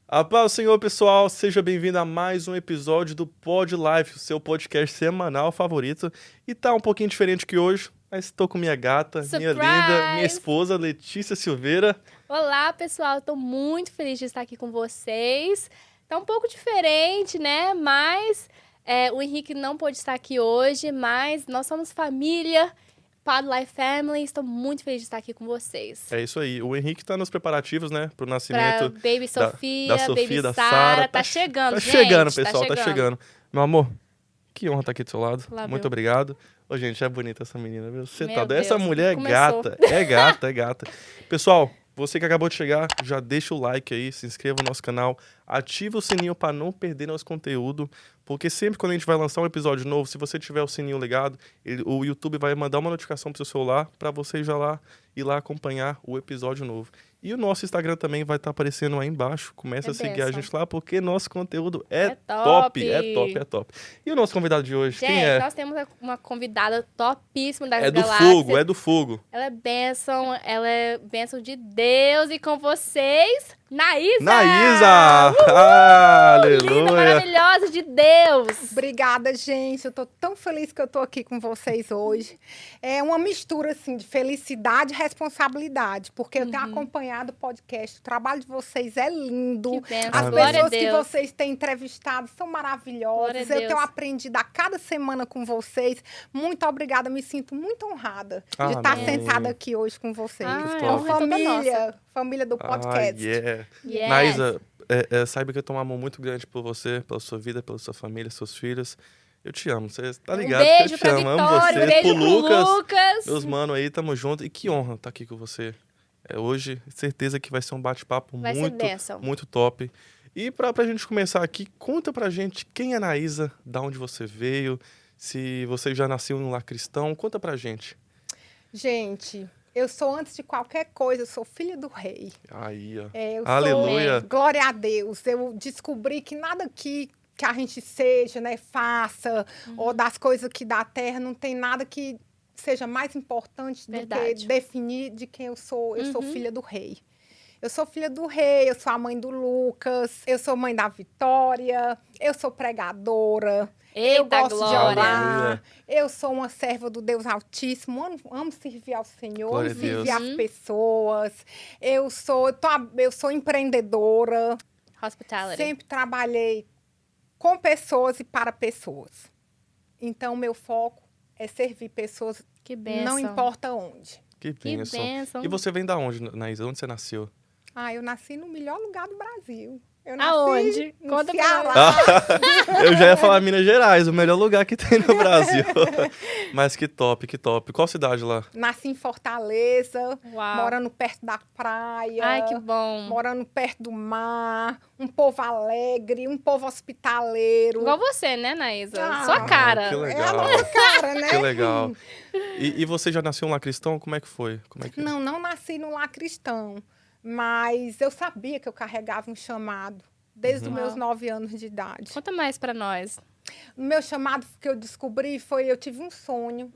A paz do Senhor, pessoal, seja bem-vindo a mais um episódio do Pod Life, o seu podcast semanal favorito. E tá um pouquinho diferente que hoje, mas tô com minha gata, minha linda, minha Surprise! esposa, Letícia Silveira. Olá, pessoal. Estou muito feliz de estar aqui com vocês. Tá um pouco diferente, né? Mas o Henrique não pôde estar aqui hoje, mas nós somos família, Pod Life Family. Estou muito feliz de estar aqui com vocês. É isso aí, o Henrique tá nos preparativos, né, pro Pra nascimento Baby Sofia, da Sofia, Baby da Sara. Sara. Tá chegando, Tá gente. chegando, pessoal, tá chegando. Meu amor, que honra estar aqui do seu lado. Lá, Muito meu. obrigado. Ô, gente, é bonita essa menina, viu? Você Meu tá doido? Essa Deus, mulher é começou. gata, é gata, é gata. Pessoal, você que acabou de chegar, já deixa o like aí, se inscreva no nosso canal, ativa o sininho para não perder nosso conteúdo, porque sempre quando a gente vai lançar um episódio novo, se você tiver o sininho ligado, o YouTube vai mandar uma notificação pro seu celular para você já lá ir lá acompanhar o episódio novo. E o nosso Instagram também vai estar aparecendo aí embaixo. Começa a seguir a benção. gente lá, porque nosso conteúdo é top. top. É top, é top. E o nosso convidado de hoje, Gente, quem é? nós temos uma convidada topíssima das É do galáxias. fogo, é do fogo. Ela é bênção de Deus. E com vocês, Naísa! Naísa! Linda, Aleluia! maravilhosa de Deus! Obrigada, gente. Eu tô tão feliz que eu tô aqui com vocês hoje. É uma mistura, assim, de felicidade e responsabilidade, porque eu tenho acompanhado o podcast. O trabalho de vocês é lindo. Que bênção. As Glória a pessoas que Deus. vocês têm entrevistado são Glória maravilhosas. a Eu Deus. tenho aprendido a cada semana com vocês. Muito obrigada. Me sinto muito honrada de estar Amém. sentada aqui hoje com vocês. Ah, a Uma honra é toda nossa. família do podcast. Yeah. Yes. Naísa, saiba que eu tenho um amor muito grande por você, pela sua vida, pela sua família, seus filhos. Eu te amo, você tá ligado Um beijo que eu te pra amo. Amo Vitória, um vocês, beijo pro Lucas, pro Lucas. meus mano aí, tamo junto. E que honra estar aqui com você. Hoje, certeza que vai ser um bate-papo Vai ser muito, bênção. muito top. E pra gente começar aqui, conta pra gente quem é a Naísa, da onde você veio, se você já nasceu em um lar cristão, conta pra gente. Gente, eu sou, antes de qualquer coisa, eu sou filha do rei. Aí, ó. Eu Aleluia. sou, glória a Deus. Eu descobri que nada que a gente seja, né, faça, ou das coisas aqui da terra, não tem nada que seja mais importante do que Verdade. definir de quem eu sou. Eu sou filha do rei. Eu sou filha do rei, eu sou a mãe do Lucas, eu sou mãe da Vitória, eu sou pregadora. Eu Eita, gosto de glória. orar, Aleluia. eu sou uma serva do Deus Altíssimo, amo servir ao Senhor, Glória amo a Deus. servir as pessoas. Eu sou empreendedora, Hospitality. sempre trabalhei com pessoas e para pessoas. Então, meu foco é servir pessoas, Que bênção. não importa onde. Que Que bênção. bênção. E você vem da onde, Naísa? Onde você nasceu? Eu nasci no melhor lugar do Brasil. Eu Aonde? nasci no Conta pra Ceará. Eu já ia falar Minas Gerais, o melhor lugar que tem no Brasil. Mas que top, que top. Qual cidade lá? Nasci em Fortaleza, Uau. morando perto da praia. Ai, que bom. Morando perto do mar, um povo alegre, um povo hospitaleiro. Igual você, né, Naísa? Ah, Sua cara. que É a legal. nossa cara, né? Que legal. E você já nasceu lá cristão? Como é que foi? Como é que... Não nasci no lar cristão, mas eu sabia que eu carregava um chamado desde os meus Uau. 9 anos de idade. Conta mais pra nós. O meu chamado que eu descobri foi, eu tive um sonho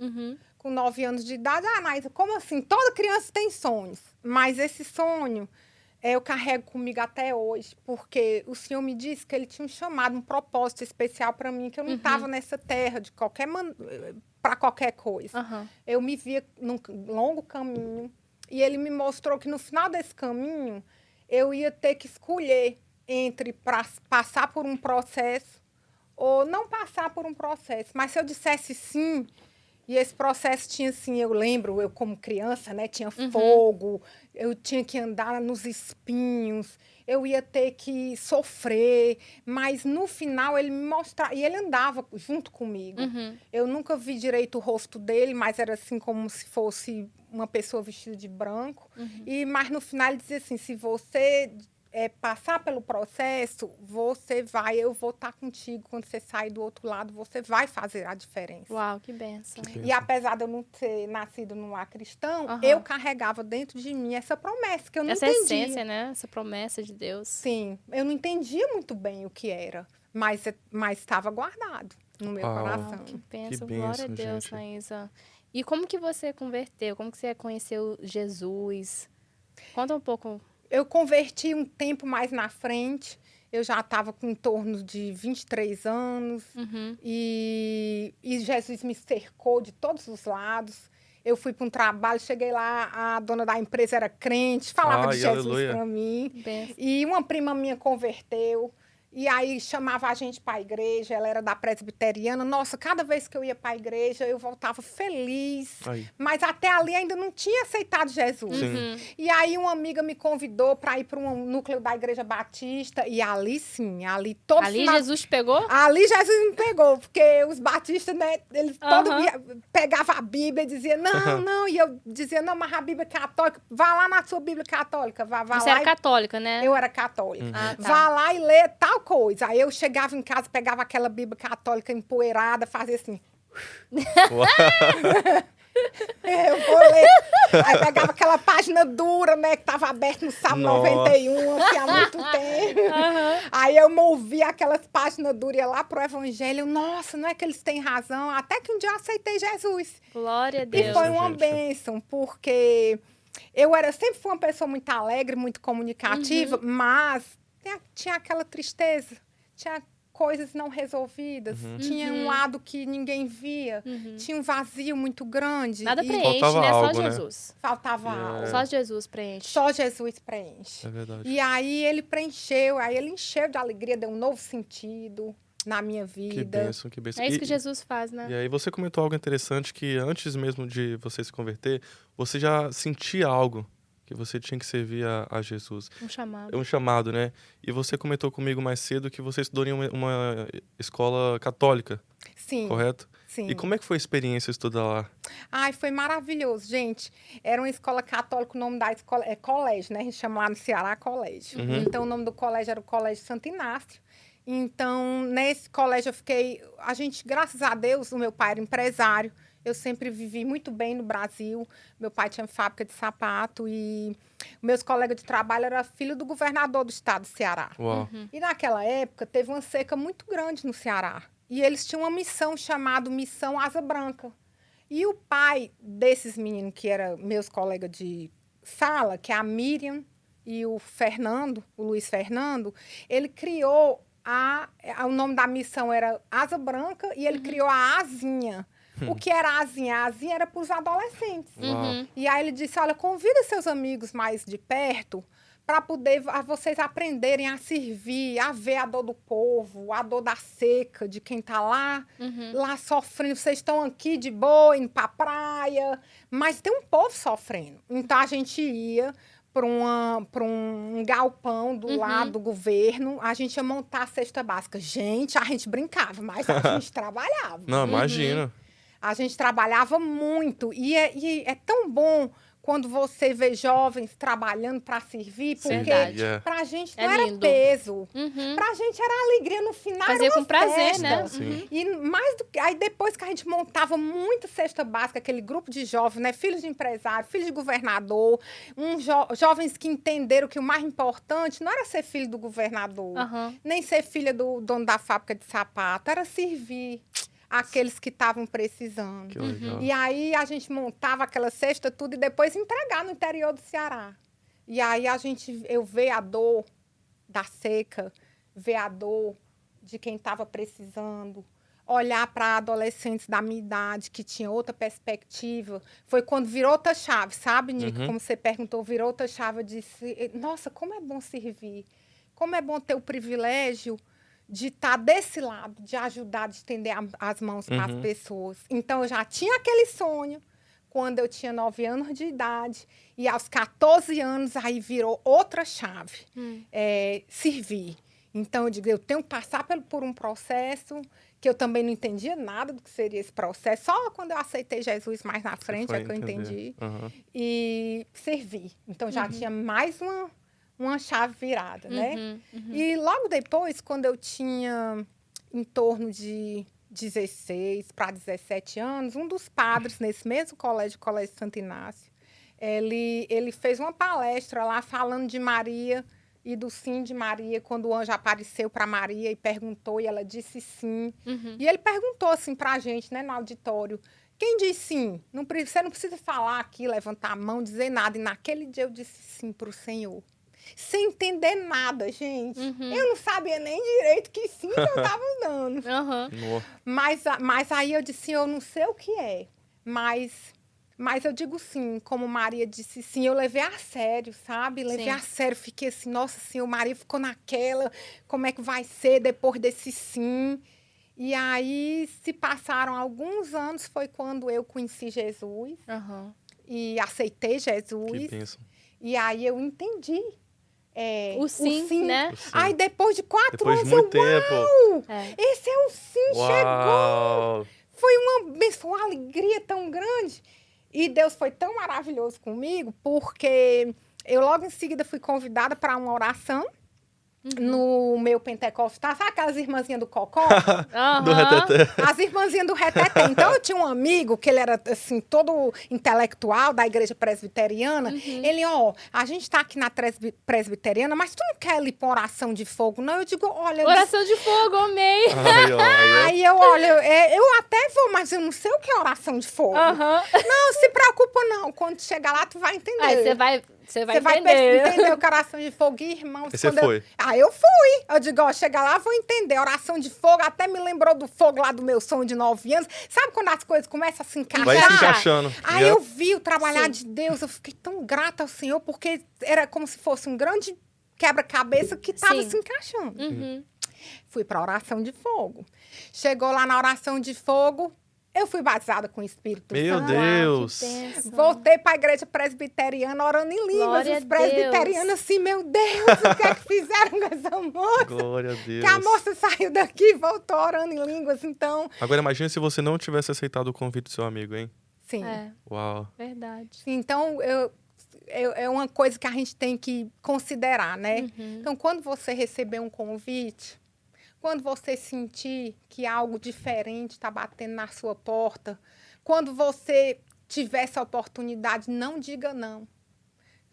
com 9 anos de idade. Naísa, como assim? Toda criança tem sonhos, mas esse sonho eu carrego comigo até hoje, porque o Senhor me disse que Ele tinha um chamado, um propósito especial para mim, que eu não estava nessa terra de para qualquer coisa. Aham. Eu me via num longo caminho e Ele me mostrou que no final desse caminho eu ia ter que escolher entre passar por um processo ou não passar por um processo. Mas se eu dissesse sim, e esse processo tinha assim, eu lembro, eu como criança, né, tinha fogo, eu tinha que andar nos espinhos, eu ia ter que sofrer, mas no final ele me mostrava, e ele andava junto comigo. Eu nunca vi direito o rosto dele, mas era assim como se fosse uma pessoa vestida de branco. Mas no final ele dizia assim, se você passar pelo processo, eu vou estar contigo quando você sair do outro lado, você vai fazer a diferença. Uau, que bênção. E apesar de eu não ter nascido num lar cristão, Aham. eu carregava dentro de mim essa promessa, que eu não Essa entendia. essência, né? Essa promessa de Deus. Sim, eu não entendia muito bem o que era, mas estava guardado no meu Uau. coração. Que bênção, Que glória a bênção, Deus, gente. Naísa. E como que você converteu? Como que você conheceu Jesus? Conta um pouco. eu converti um tempo mais na frente. Eu já estava com em torno de 23 anos. E Jesus me cercou de todos os lados. Eu fui para um trabalho, cheguei lá, a dona da empresa era crente, falava de Jesus para mim. Benção. E uma prima minha converteu. E aí chamava a gente para a igreja, ela era da presbiteriana. Nossa, cada vez que eu ia para a igreja, eu voltava feliz. Mas até ali ainda não tinha aceitado Jesus. E aí uma amiga me convidou para ir para um núcleo da Igreja Batista. E ali sim, ali todos... Ali Jesus te pegou? Ali Jesus me pegou, porque os batistas, né, eles todo dia pegavam a Bíblia e diziam, não. E eu dizia, não, mas a Bíblia católica, vá lá na sua Bíblia católica. Vá Você lá era católica, né? Eu era católica. Ah, tá. Vá lá e lê tal coisa. Aí eu chegava em casa, pegava aquela Bíblia católica empoeirada, fazia assim. Eu vou ler. Aí pegava aquela página dura, né, que estava aberta no Salmo 91, assim, há muito tempo. Aí eu movia aquelas páginas duras, ia lá pro Evangelho. Nossa, não é que eles têm razão. Até que um dia eu aceitei Jesus. Glória a Deus. E foi uma bênção, porque sempre fui uma pessoa muito alegre, muito comunicativa, mas tinha aquela tristeza, tinha coisas não resolvidas, tinha um lado que ninguém via, tinha um vazio muito grande. Nada preenche, faltava né? algo, Só né? Jesus. Faltava algo. Só Jesus preenche. Só Jesus preenche. É verdade. E aí ele preencheu, aí ele encheu de alegria, deu um novo sentido na minha vida. Que bênção, que bênção. É isso que Jesus faz, né? E aí você comentou algo interessante, que antes mesmo de você se converter, você já sentia algo que você tinha que servir a Jesus. Um chamado. É um chamado, né? E você comentou comigo mais cedo que você estudou em uma escola católica, Sim. correto? Sim. E como é que foi a experiência estudar lá? Ai, foi maravilhoso, gente. Era uma escola católica, o nome da escola é colégio, né? A gente chama lá no Ceará colégio. Então, o nome do colégio era o Colégio Santo Inácio. Então, nesse colégio eu fiquei... A gente, graças a Deus, o meu pai era empresário. Eu sempre vivi muito bem no Brasil. Meu pai tinha fábrica de sapato e meus colegas de trabalho eram filho do governador do estado do Ceará. Uau. E naquela época teve uma seca muito grande no Ceará. E eles tinham uma missão chamada Missão Asa Branca. E o pai desses meninos, que eram meus colegas de sala, que é a Miriam e o Fernando, o Luiz Fernando, ele criou o nome da missão era Asa Branca e ele criou a Asinha. O que era a asinha? A asinha era para os adolescentes. E aí ele disse, olha, convida seus amigos mais de perto para poder vocês aprenderem a servir, a ver a dor do povo, a dor da seca, de quem está lá sofrendo. Vocês estão aqui de boa, indo para a praia, mas tem um povo sofrendo. Então, a gente ia para um galpão do lado do governo, a gente ia montar a cesta básica. Gente, a gente brincava, mas a gente trabalhava. Não, imagina. A gente trabalhava muito. E é tão bom quando você vê jovens trabalhando para servir, porque pra gente não era peso. Pra gente era alegria no final. Fazia com prazer, né? E mais do que... Aí depois que a gente montava muita cesta básica, aquele grupo de jovens, né? Filhos de empresário, filhos de governador, jovens que entenderam que o mais importante não era ser filho do governador, nem ser filha do dono da fábrica de sapato, era servir aqueles que estavam precisando. Que legal. E aí a gente montava aquela cesta tudo e depois entregar no interior do Ceará. E aí eu ver a dor da seca, ver a dor de quem estava precisando, olhar para adolescentes da minha idade que tinha outra perspectiva. Foi quando virou outra chave, sabe, Nico? Como você perguntou, virou outra chave. Eu disse, nossa, como é bom servir. Como é bom ter o privilégio de estar desse lado, de ajudar, de estender as mãos para as pessoas. Então, eu já tinha aquele sonho quando eu tinha 9 anos de idade. E aos 14 anos, aí virou outra chave. Servir. Então, eu digo, eu tenho que passar por um processo que eu também não entendia nada do que seria esse processo. Só quando eu aceitei Jesus mais na frente é que eu entendi. E servir. Então, já tinha mais uma chave virada, né? E logo depois, quando eu tinha em torno de 16 para 17 anos, um dos padres nesse mesmo colégio, Colégio Santo Inácio, ele fez uma palestra lá falando de Maria e do sim de Maria, quando o anjo apareceu para Maria e perguntou, e ela disse sim. E ele perguntou assim para a gente, né, no auditório, quem diz sim? Você não precisa falar aqui, levantar a mão, dizer nada. E naquele dia eu disse sim para o Senhor. sem entender nada, gente. Uhum. Eu não sabia nem direito que sim que eu tava dando. Aham. No. Mas aí eu disse, eu não sei o que é, mas eu digo sim, como Maria disse sim, eu levei a sério, sabe? Levei Sim. a sério, fiquei assim, nossa senhora, Maria ficou naquela, como é que vai ser depois desse sim? E aí, se passaram alguns anos, foi quando eu conheci Jesus Aham. e aceitei Que Jesus. bênção. E aí eu entendi O sim, né? O sim. Aí depois de 4 Depois de anos, muito tempo. É. esse é o sim, chegou. Uau! Foi uma bênção, uma alegria tão grande. E Deus foi tão maravilhoso comigo, porque eu logo em seguida fui convidada para uma oração no meu Pentecostal. Sabe aquelas irmãzinhas do Cocó? Do Aham. reteté. As irmãzinhas do Reteté. Então, eu tinha um amigo que ele era, assim, todo intelectual da igreja presbiteriana. Ele, a gente tá aqui na presbiteriana, mas tu não quer ir pra oração de fogo, não? Eu digo, olha... Oração de fogo, amei. Aí, ó, aí, Aí eu, olha, eu até vou, mas eu não sei o que é oração de fogo. Aham. Não se preocupa, não. Quando chegar lá, tu vai entender. Aí você vai Você vai entender. entender o que é oração de fogo, irmãos. Aí você foi. Eu fui. Eu digo, chega lá, vou entender. Oração de fogo, até me lembrou do fogo lá do meu sonho de 9 anos. Sabe quando as coisas começam a se encaixar? Vai se encaixando. Aí Yep. eu vi o trabalhar Sim. de Deus, eu fiquei tão grata ao Senhor, porque era como se fosse um grande quebra-cabeça que estava Sim. se encaixando. Uhum. Fui para a oração de fogo. Chegou lá na oração de fogo, eu fui batizada com o Espírito Meu Santo. Deus. Uau, que bênção. Voltei para a igreja presbiteriana orando em línguas. Glória Os a presbiterianos Deus. assim, meu Deus, o que é que fizeram com essa moça? Glória a Deus. Que a moça saiu daqui e voltou orando em línguas, então... Agora imagine se você não tivesse aceitado o convite do seu amigo, hein? Sim. É, Uau. verdade. Então, é uma coisa que a gente tem que considerar, né? Uhum. Então, quando você receber um convite, quando você sentir que algo diferente está batendo na sua porta, quando você tiver essa oportunidade, não diga não.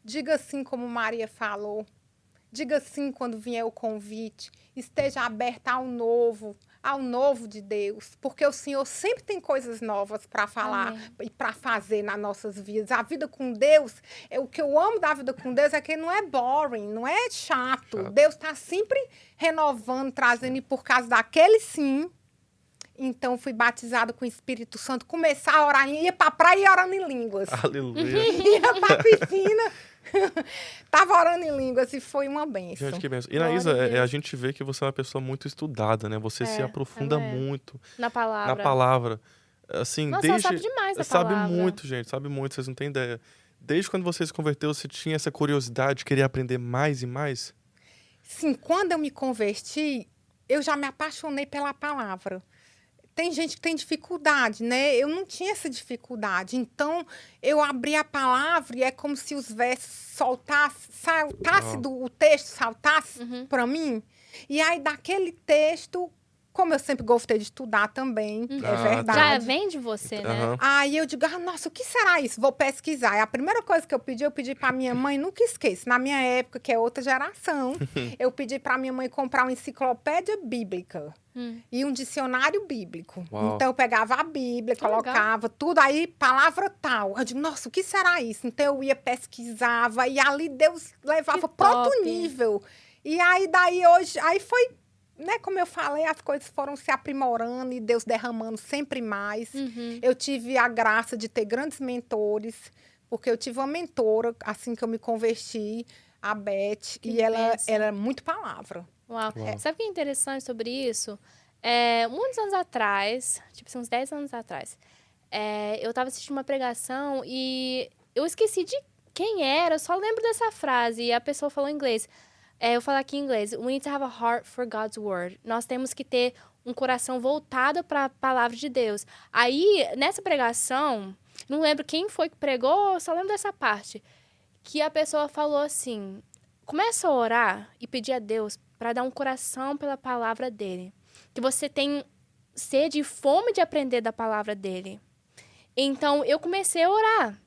Diga sim, como Maria falou. Diga sim quando vier o convite. Esteja aberta ao novo de Deus. Porque o Senhor sempre tem coisas novas para falar Amém. e para fazer nas nossas vidas. A vida com Deus, o que eu amo da vida com Deus é que não é boring, não é chato. Deus está sempre renovando, trazendo, e por causa daquele sim. Então, fui batizada com o Espírito Santo. Começar a orar, ia para a praia orando em línguas. Aleluia. Ia para a piscina. Tava orando em línguas e foi uma bênção. Gente, que benção. E Glória Naísa, a Deus. a gente vê que você é uma pessoa muito estudada, né? Você se aprofunda ela é. muito Na palavra. na palavra. Assim, Nossa, ela desde... sabe demais da Sabe palavra. muito, gente. Sabe muito, vocês não têm ideia. Desde quando você se converteu, você tinha essa curiosidade de querer aprender mais e mais? Sim, quando eu me converti, eu já me apaixonei pela palavra. Tem gente que tem dificuldade, né? Eu não tinha essa dificuldade. Então, eu abri a palavra e é como se os versos saltasse o texto saltasse para mim. E aí, daquele texto, como eu sempre gostei de estudar também, é tá. verdade. Já vem de você, né? Aham. Aí eu digo, nossa, o que será isso? Vou pesquisar. E a primeira coisa que eu pedi para minha mãe, nunca esqueço, na minha época, que é outra geração, eu pedi para minha mãe comprar uma enciclopédia bíblica e um dicionário bíblico. Uau. Então eu pegava a Bíblia, Que colocava tudo aí, palavra tal. Eu digo, nossa, o que será isso? Então eu ia, pesquisava, e ali Deus levava Que para outro top. nível. E aí daí hoje, aí foi, né, como eu falei, as coisas foram se aprimorando e Deus derramando sempre mais. Uhum. Eu tive a graça de ter grandes mentores, porque eu tive uma mentora, assim que eu me converti, a Beth, Que e ela bênção. era muito palavra. Uau. Uau. Sabe o que é interessante sobre isso? Muitos anos atrás, tipo, uns 10 anos atrás, eu tava assistindo uma pregação e eu esqueci de quem era, eu só lembro dessa frase, e a pessoa falou em inglês. Eu falo aqui em inglês. We need to have a heart for God's word. Nós temos que ter um coração voltado para a palavra de Deus. Aí, nessa pregação, não lembro quem foi que pregou, só lembro dessa parte, que a pessoa falou assim, começa a orar e pedir a Deus para dar um coração pela palavra dele. Que você tem sede e fome de aprender da palavra dele. Então, eu comecei a orar,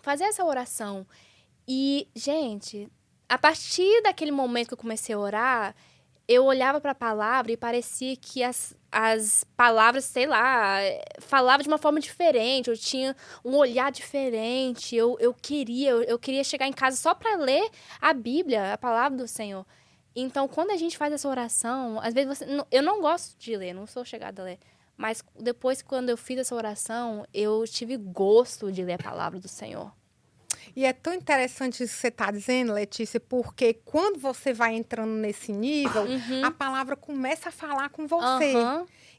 fazer essa oração. E, gente, a partir daquele momento que eu comecei a orar, eu olhava para a palavra e parecia que as palavras, sei lá, falava de uma forma diferente, eu tinha um olhar diferente, eu queria chegar em casa só para ler a Bíblia, a palavra do Senhor. Então, quando a gente faz essa oração, às vezes eu não gosto de ler, não sou chegada a ler, mas depois, quando eu fiz essa oração, eu tive gosto de ler a palavra do Senhor. E é tão interessante isso que você está dizendo, Letícia, porque quando você vai entrando nesse nível, a palavra começa a falar com você.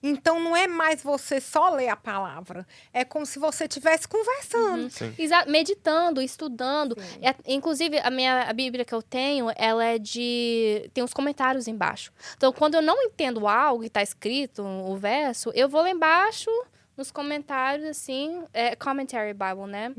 Então, não é mais você só ler a palavra. É como se você estivesse conversando. Meditando, estudando. Inclusive, a Bíblia que eu tenho, ela tem uns comentários embaixo. Então, quando eu não entendo algo que está escrito, o verso, eu vou lá embaixo, nos comentários, assim, Commentary Bible, né?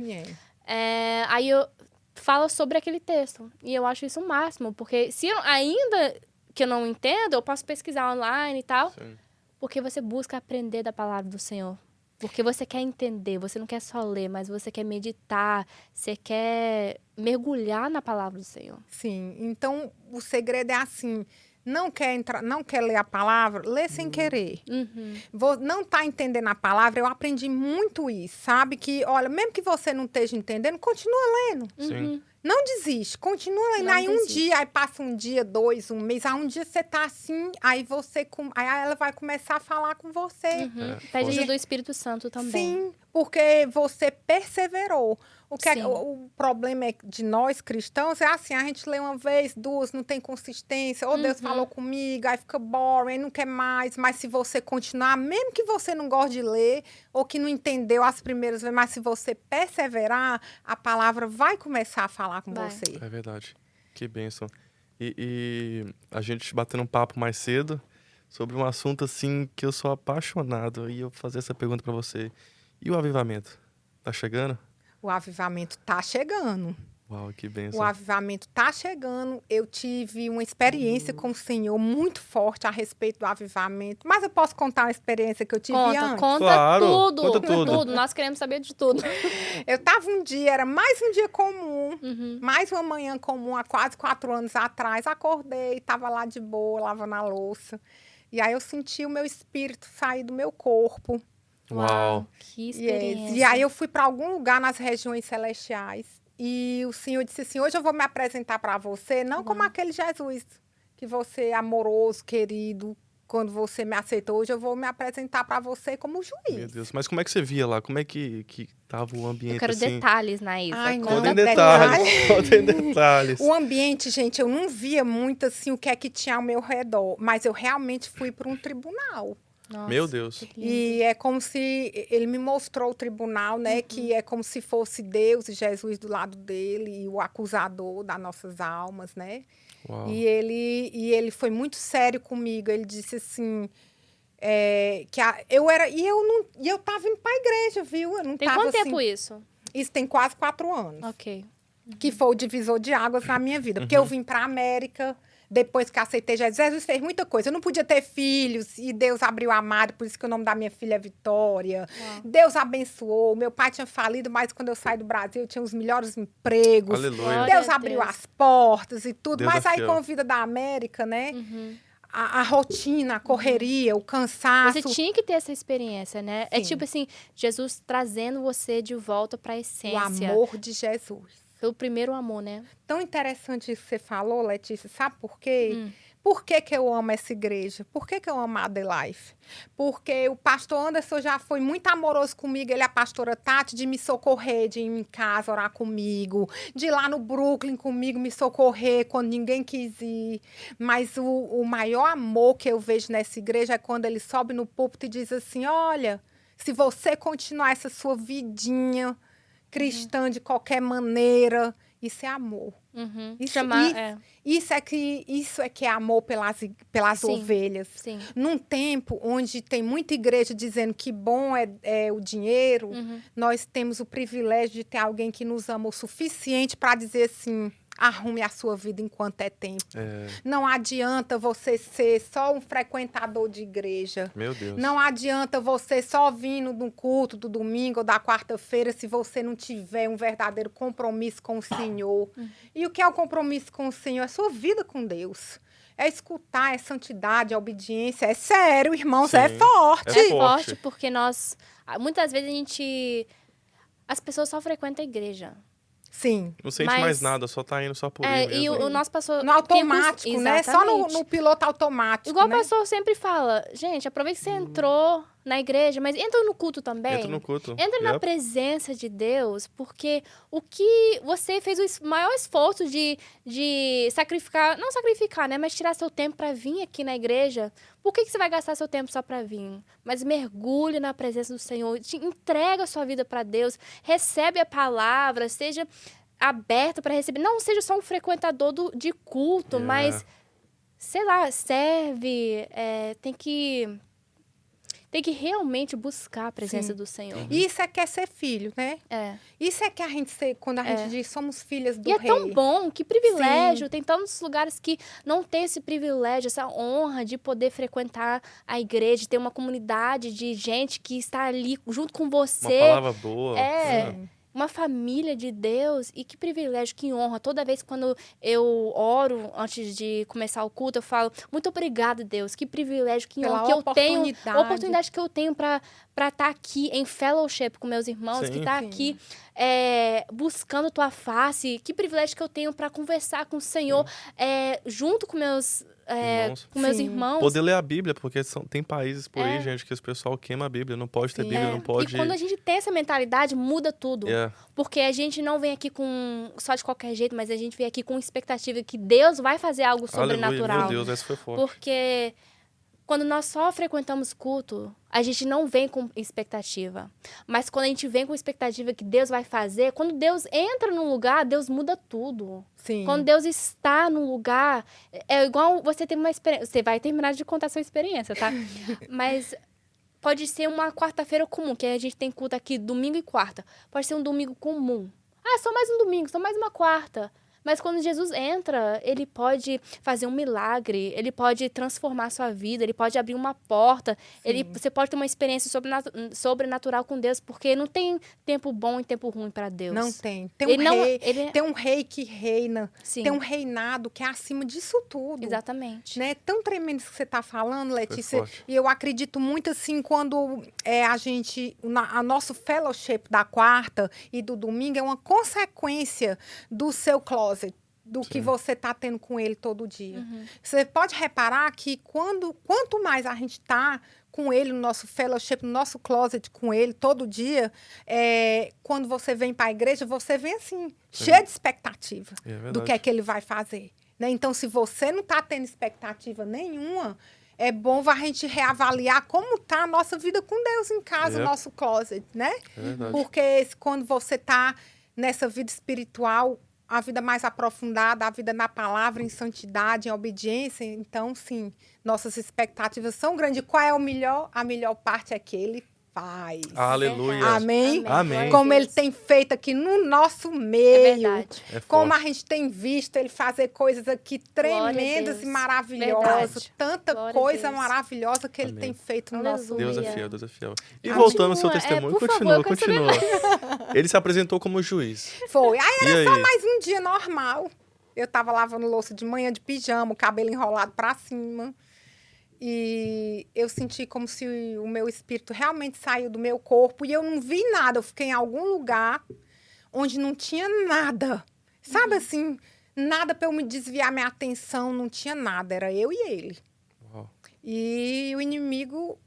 Aí eu falo sobre aquele texto. E eu acho isso o máximo. Porque ainda que eu não entendo, eu posso pesquisar online e tal. Sim. Porque você busca aprender da palavra do Senhor. Porque você quer entender. Você não quer só ler, mas você quer meditar. Você quer mergulhar na palavra do Senhor. Sim. Então, o segredo é assim... Não quer ler a palavra, lê sem querer. Não está entendendo a palavra, eu aprendi muito isso, sabe? Que, olha, mesmo que você não esteja entendendo, continua lendo. Sim. Não desiste, continua lendo. Aí um dia, aí passa um dia, 2, um mês, aí um dia você tá assim, aí ela vai começar a falar com você. Pede ajuda do Espírito Santo também. Sim, porque você perseverou. O problema de nós cristãos é assim, a gente lê uma vez, 2, não tem consistência, ou Deus falou comigo, aí fica boring, não quer mais. Mas se você continuar, mesmo que você não goste de ler, ou que não entendeu as primeiras vezes, mas se você perseverar, a palavra vai começar a falar com você. É verdade. Que bênção. E a gente batendo um papo mais cedo sobre um assunto assim que eu sou apaixonado. E eu vou fazer essa pergunta pra você. E o avivamento? Tá chegando? O avivamento tá chegando. Uau, que bênção. O avivamento tá chegando. Eu tive uma experiência com o Senhor muito forte a respeito do avivamento. Mas eu posso contar uma experiência que eu tive antes? Conta Claro, tudo. conta tudo. Nós queremos saber de tudo. Eu tava era mais um dia comum, mais uma manhã comum, há quase 4 anos atrás. Acordei, tava lá de boa, lavando a louça. E aí eu senti o meu espírito sair do meu corpo. Uau. Que experiência. E aí eu fui para algum lugar nas regiões celestiais. E o Senhor disse assim, hoje eu vou me apresentar para você, não como aquele Jesus que você é amoroso, querido, quando você me aceitou. Hoje eu vou me apresentar para você como juiz. Meu Deus, mas como é que você via lá? Como é que tava o ambiente, Eu quero assim? detalhes, Naísa. Ai, não. Contem detalhes. O ambiente, gente, eu não via muito assim o que é que tinha ao meu redor, mas eu realmente fui para um tribunal. Nossa, Meu Deus. E é como se ele me mostrou o tribunal, né? Que é como se fosse Deus e Jesus do lado dele e o acusador das nossas almas, né? Uau. E ele foi muito sério comigo. Ele disse assim, eu tava indo para a igreja, viu? Eu não Tem tava, quanto assim, tempo isso? Isso tem quase 4 anos. Ok. Que foi o divisor de águas na minha vida. Porque eu vim para a América, depois que aceitei Jesus. Jesus fez muita coisa. Eu não podia ter filhos, e Deus abriu a Mari, por isso que o nome da minha filha é Vitória. Deus abençoou. Meu pai tinha falido, mas quando eu saí do Brasil, eu tinha os melhores empregos. Aleluia. Deus abriu as portas e tudo. Deus Mas é aí, fiel. com a vida da América, né? A rotina, a correria, o cansaço. Você tinha que ter essa experiência, né? É Sim. tipo assim, Jesus trazendo você de volta para a O essência. amor de Jesus. Pelo primeiro amor, né? Tão interessante isso que você falou, Letícia. Sabe por quê? Por que eu amo essa igreja? Por que eu amo a The Life? Porque o pastor Anderson já foi muito amoroso comigo, ele e a pastora Tati, de me socorrer, de ir em casa orar comigo, de ir lá no Brooklyn comigo me socorrer quando ninguém quis ir. Mas o maior amor que eu vejo nessa igreja é quando ele sobe no púlpito e diz assim, olha, se você continuar essa sua vidinha cristã de qualquer maneira, isso é amor. Isso é que é amor pelas Sim, ovelhas. Sim. Num tempo onde tem muita igreja dizendo que bom é o dinheiro, nós temos o privilégio de ter alguém que nos ama o suficiente para dizer assim, arrume a sua vida enquanto é tempo. Não adianta você ser só um frequentador de igreja. Meu Deus. Não adianta você só vir no culto do domingo ou da quarta-feira se você não tiver um verdadeiro compromisso com o Senhor. E o que é o compromisso com o Senhor? É sua vida com Deus. É escutar, é santidade, é obediência. É sério, irmãos, Sim, é forte. é É forte. forte porque muitas vezes as pessoas só frequentam a igreja. Sim. Não sente Mas- mais nada, só tá indo só por ir E mesmo. o nosso pastor... No automático, né? Só Exatamente. no piloto automático, Igual né? o pastor sempre fala, gente, aproveita que você entrou na igreja, mas entra no culto também. Entra no culto. Entra na Yep. presença de Deus, porque o que você fez o maior esforço de sacrificar, não sacrificar, né, mas tirar seu tempo para vir aqui na igreja, por que você vai gastar seu tempo só para vir? Mas mergulhe na presença do Senhor, entrega a sua vida para Deus, recebe a palavra, seja aberto para receber, não seja só um frequentador de culto, Yeah. mas, sei lá, serve, tem que realmente buscar a presença Sim. do Senhor. Isso é que é ser filho, né? É. Isso é que a gente ser, quando a gente diz somos filhas do E é rei. tão bom, que privilégio. Sim. Tem tantos lugares que não tem esse privilégio, essa honra de poder frequentar a igreja, ter uma comunidade de gente que está ali junto com Uma você. palavra boa. É. Sim. Uma família de Deus. E que privilégio, que honra. Toda vez quando eu oro antes de começar o culto, eu falo, muito obrigada, Deus. Que privilégio, que Pela honra que eu tenho. oportunidade. A oportunidade que eu tenho para estar aqui em fellowship com meus irmãos, Sim. que tá Sim. aqui buscando tua face. Que privilégio que eu tenho para conversar com o Senhor junto com meus Sim. irmãos. Poder ler a Bíblia, porque tem países por aí, É. gente, que o pessoal queima a Bíblia. Não pode ter Sim. Bíblia, não pode... E quando a gente tem essa mentalidade, muda tudo. Yeah. Porque a gente não vem aqui só de qualquer jeito, mas a gente vem aqui com expectativa que Deus vai fazer algo Aleluia, sobrenatural. meu Deus, essa foi forte. Porque quando nós só frequentamos culto, a gente não vem com expectativa. Mas quando a gente vem com expectativa que Deus vai fazer, quando Deus entra num lugar, Deus muda tudo. Sim. Quando Deus está num lugar, é igual você ter uma experiência. Você vai terminar de contar a sua experiência, tá? Mas pode ser uma quarta-feira comum, que a gente tem culto aqui domingo e quarta. Pode ser um domingo comum. Ah, só mais um domingo, só mais uma quarta. Mas quando Jesus entra, ele pode fazer um milagre, ele pode transformar a sua vida, ele pode abrir uma porta, você pode ter uma experiência sobrenatural com Deus, porque não tem tempo bom e tempo ruim para Deus. Não tem. Tem um rei que reina. Sim. Tem um reinado que é acima disso tudo. Exatamente. Né? Tão tremendo isso que você está falando, Letícia. forte. E eu acredito muito assim, quando a nosso fellowship da quarta e do domingo é uma consequência do seu closet, do que você está tendo com ele todo dia. Você pode reparar que quanto mais a gente está com ele no nosso fellowship, no nosso closet com ele todo dia, quando você vem para a igreja, você vem assim, cheio de expectativa É verdade. do que é que ele vai fazer. Né? Então, se você não está tendo expectativa nenhuma, é bom a gente reavaliar como está a nossa vida com Deus em casa, o nosso closet, né? É verdade. Porque quando você está nessa vida espiritual, a vida mais aprofundada, a vida na palavra, em santidade, em obediência, então, sim, nossas expectativas são grandes. Qual é a melhor parte é que ele faz. Aleluia. Amém? Amém. Como ele tem feito aqui no nosso meio. É verdade. É Como forte. a gente tem visto ele fazer coisas aqui Glória a tremendas Deus. e maravilhosas. Verdade. Tanta Glória a coisa Deus. maravilhosa que ele Amém. tem feito no Aleluia. nosso Deus meio. é fiel, Deus é fiel. E Continua, voltando ao seu testemunho, por favor, eu quero continua. Ele se apresentou como juiz. Foi. Aí E era só aí? mais um dia normal. Eu tava lavando louça de manhã de pijama, o cabelo enrolado pra cima. E eu senti como se o meu espírito realmente saiu do meu corpo. E eu não vi nada. Eu fiquei em algum lugar onde não tinha nada. Sabe assim? Nada pra eu me desviar minha atenção. Não tinha nada. Era eu e ele. Uau. E o inimigo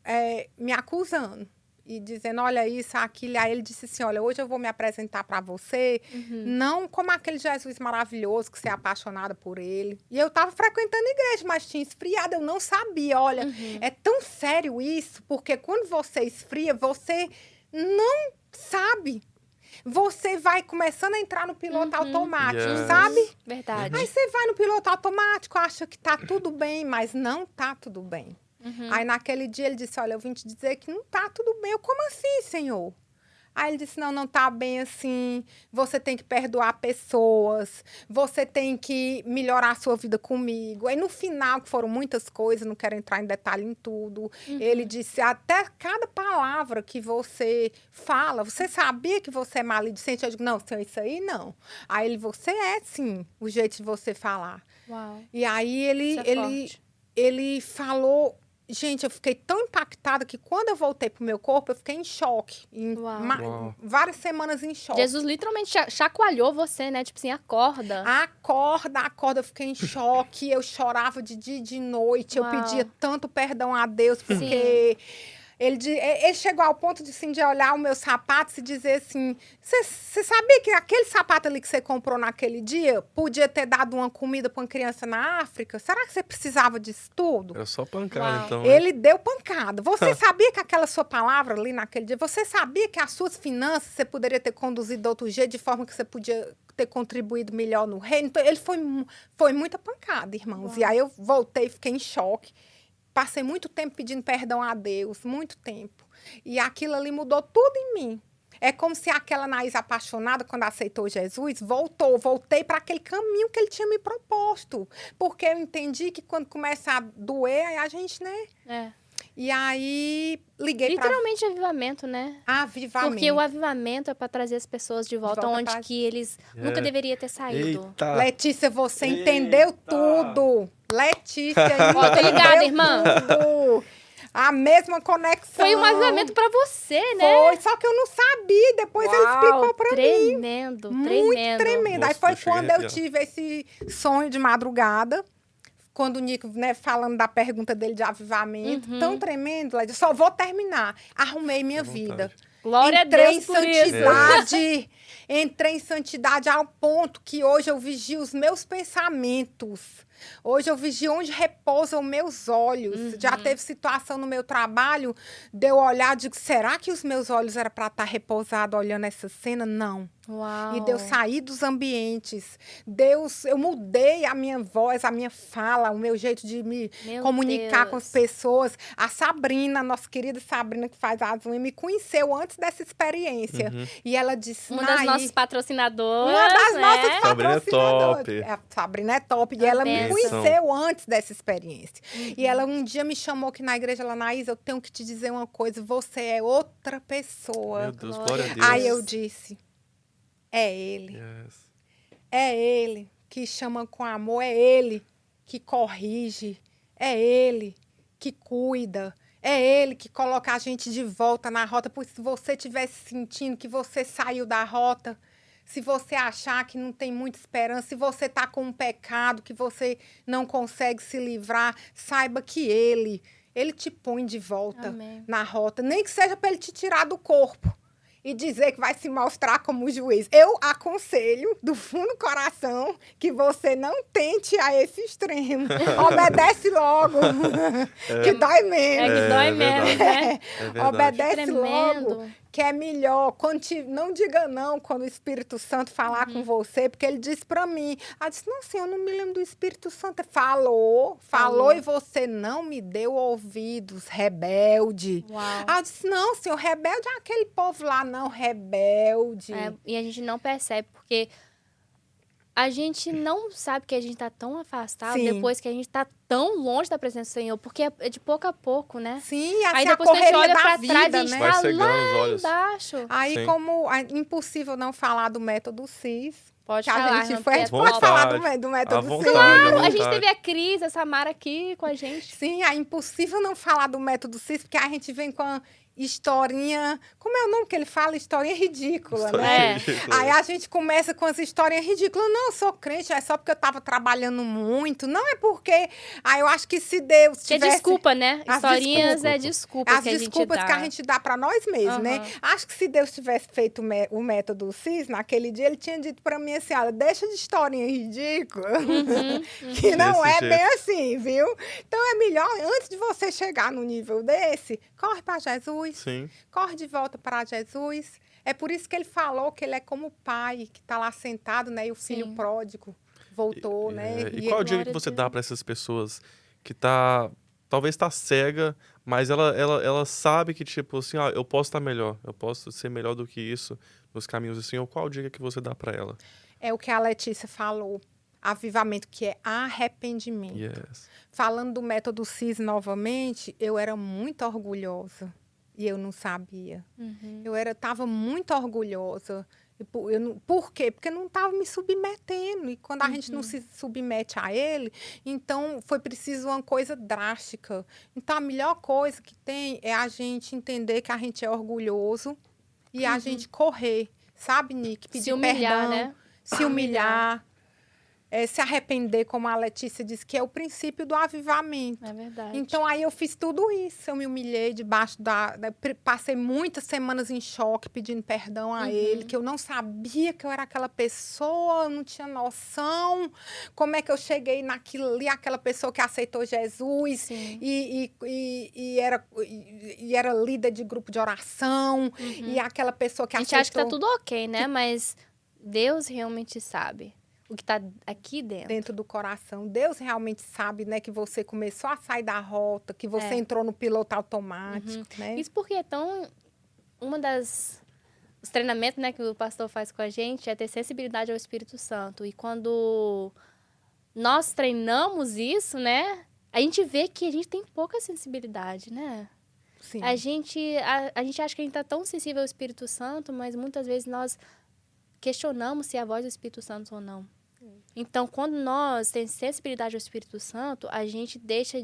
me acusando. E dizendo, olha isso, aquilo. Aí ele disse assim, olha, hoje eu vou me apresentar para você, não como aquele Jesus maravilhoso, que você é apaixonada por ele. E eu estava frequentando a igreja, mas tinha esfriado, eu não sabia. Olha, é tão sério isso, porque quando você esfria, você não sabe. Você vai começando a entrar no piloto automático, Yes. sabe? Verdade. Aí você vai no piloto automático, acha que tá tudo bem, mas não tá tudo bem. Aí naquele dia ele disse, olha, eu vim te dizer que não tá tudo bem. Eu, como assim, Senhor? Aí ele disse, não tá bem assim, você tem que perdoar pessoas, você tem que melhorar a sua vida comigo. Aí no final, que foram muitas coisas, não quero entrar em detalhe em tudo, ele disse, até cada palavra que você fala, você sabia que você é maledicente? Eu digo, não, senhor, isso aí não. Aí ele, você é sim, o jeito de você falar. Uau. E aí Isso é forte. ele falou... Gente, eu fiquei tão impactada que quando eu voltei pro meu corpo, eu fiquei em choque. Uau. Uau. Várias semanas em choque. Jesus literalmente chacoalhou você, né? Tipo assim, acorda. Acorda, eu fiquei em choque, eu chorava de dia e de noite, Uau. eu pedia tanto perdão a Deus, porque ele chegou ao ponto de, assim, de olhar o meu sapato e dizer assim, você sabia que aquele sapato ali que você comprou naquele dia podia ter dado uma comida para uma criança na África? Será que você precisava disso tudo? Era só pancada, Uau. então. Né? Ele deu pancada. Você sabia que aquela sua palavra ali naquele dia, você sabia que as suas finanças você poderia ter conduzido de outro jeito, de forma que você podia ter contribuído melhor no reino? Então, ele foi muita pancada, irmãos. Uau. E aí eu voltei, fiquei em choque. Passei muito tempo pedindo perdão a Deus, muito tempo. E aquilo ali mudou tudo em mim. É como se aquela Anaís apaixonada, quando aceitou Jesus, voltei para aquele caminho que ele tinha me proposto. Porque eu entendi que quando começa a doer, aí a gente, né? É. E aí, liguei para Literalmente avivamento, né? avivamento. Porque o avivamento é para trazer as pessoas de volta, volta onde pra- que eles nunca deveriam ter saído. Eita. Letícia, você Eita. entendeu tudo. Letícia, Ó, tô ligada, entendeu irmã. tudo. A mesma conexão. Foi um avivamento para você, né? Foi, só que eu não sabia. Depois ele explicou para mim. Tremendo, Muito tremendo. Aí Nossa, foi eu cheguei a quando eu arrepiar. tive esse sonho de madrugada. Quando o Nico, né, falando da pergunta dele de avivamento, tão tremendo, eu só vou terminar. Arrumei minha À vontade. vida. Glória a Entrei Deus em por isso. santidade. Entrei em santidade ao ponto que hoje eu vigio os meus pensamentos. Hoje eu vigio onde repousam meus olhos. Já teve situação no meu trabalho de eu olhar e digo, será que os meus olhos eram para estar repousados olhando essa cena? Não. Uau. E Deus sair dos ambientes. Eu mudei a minha voz, a minha fala, o meu jeito de me Meu comunicar Deus. com as pessoas. A Sabrina, nossa querida Sabrina, que faz as unhas, me conheceu antes dessa experiência. E ela disse, Uma das Naí, nossas patrocinadoras, uma das né? nossas Sabrina é patrocinadoras. top. A Sabrina é top. E Uma ela me bênção. conheceu antes dessa experiência. E ela um dia me chamou aqui na igreja, ela, Anaís, eu tenho que te dizer uma coisa, você é outra pessoa. Meu Deus, Glória glória a Deus. Aí eu disse, é ele. Yes. É ele que chama com amor, é ele que corrige, é ele que cuida, é ele que coloca a gente de volta na rota. Pois se você estiver sentindo que você saiu da rota, se você achar que não tem muita esperança, se você está com um pecado que você não consegue se livrar, saiba que ele te põe de volta Amém. na rota. Nem que seja para ele te tirar do corpo e dizer que vai se mostrar como juiz. Eu aconselho, do fundo do coração, que você não tente a esse extremo. Obedece logo, que dói É menos. que dói É menos, verdade. né? É verdade. Obedece Tremendo. logo, que é melhor. Não diga não quando o Espírito Santo falar com você, porque ele disse para mim. Ela disse, não, senhor, eu não me lembro do Espírito Santo. Falou e você não me deu ouvidos, rebelde. Uau. Ela disse, não, senhor, rebelde é aquele povo lá, não, rebelde. É, e a gente não percebe, porque a gente não sabe que a gente tá tão afastado Sim. depois que a gente tá tão longe da presença do Senhor, porque é de pouco a pouco, né? Sim, assim, Aí a depois que a gente correria olha da pra vida, trás, a gente né? Vai tá cegando lá os olhos. embaixo. Aí, Sim. como é impossível não falar do método CIS, Pode que a falar, gente irmã, foi, a porque gente é pode top. falar Vontade. do À método vontade, CIS. à A gente vontade. teve a Cris, a Samara aqui com a gente. Sim, é impossível não falar do método CIS, porque a gente vem com a historinha... Como é o nome que ele fala? Historinha ridícula, História né? ridícula. Aí a gente começa com as historinhas ridículas. Não, eu sou crente, é só porque eu estava trabalhando muito. Não é porque... Aí eu acho que se Deus Que é tivesse... desculpa, né? As Historinhas é desculpas. desculpa As que a gente desculpas dá. que a gente dá para nós mesmos, né? Aham. Acho que se Deus tivesse feito o método CIS naquele dia, ele tinha dito para mim assim, olha, deixa de historinha ridícula, que não Desse é jeito. bem assim, viu? Então é melhor, antes de você chegar no nível desse, corre para Jesus, Sim. corre de volta para Jesus. É por isso que ele falou que ele é como o pai, que está lá sentado, né? E o filho Sim. pródigo voltou, né? E qual ele- dica que Glória a você Deus. dá para essas pessoas que talvez tá cega, Mas ela sabe que, tipo, assim, eu posso estar melhor. Eu posso ser melhor do que isso nos caminhos do Senhor. Qual dica que você dá pra ela? É o que a Letícia falou. Avivamento, que é arrependimento. Yes. Falando do método CIS novamente, eu era muito orgulhosa e eu não sabia. Eu estava muito orgulhosa. Por quê? Porque eu não estava me submetendo. E quando a gente não se submete a ele, então foi preciso uma coisa drástica. Então a melhor coisa que tem é a gente entender que a gente é orgulhoso e a gente correr. Sabe, Nick? Pedir Se humilhar, perdão, né? se humilhar. Se arrepender, como a Letícia disse, que é o princípio do avivamento. É verdade. Então, aí eu fiz tudo isso. Eu me humilhei debaixo passei muitas semanas em choque, pedindo perdão a ele, que eu não sabia que eu era aquela pessoa, eu não tinha noção. Como é que eu cheguei naquilo ali, aquela pessoa que aceitou Jesus e era líder de grupo de oração, e aquela pessoa que a gente aceitou... acha que tá tudo ok, né? Mas Deus realmente sabe o que tá aqui dentro. Dentro do coração. Deus realmente sabe, né, que você começou a sair da rota, que você entrou no piloto automático, né? Isso porque é tão... Os treinamentos, né, que o pastor faz com a gente é ter sensibilidade ao Espírito Santo. E quando nós treinamos isso, né, a gente vê que a gente tem pouca sensibilidade, né? Sim. A gente acha que a gente tá tão sensível ao Espírito Santo, mas muitas vezes nós questionamos se é a voz do Espírito Santo ou não. Então, quando nós temos sensibilidade ao Espírito Santo, a gente deixa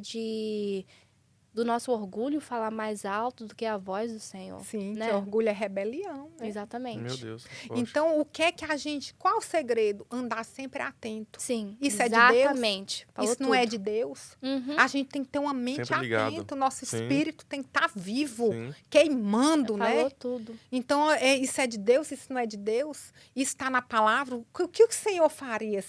do nosso orgulho falar mais alto do que a voz do Senhor. Sim, né? que orgulho é rebelião, né? Exatamente. Meu Deus. Poxa. Então, o que é que a gente... Qual o segredo? Andar sempre atento. Sim, Isso é de Deus? exatamente. Falou Isso não é tudo. de Deus? Uhum. A gente tem que ter uma mente Sempre ligado. atenta. O nosso Sim. espírito tem que estar vivo, Sim. queimando, Falou né? tudo. Então, isso é de Deus, isso não é de Deus? Isso está na palavra? O que o Senhor faria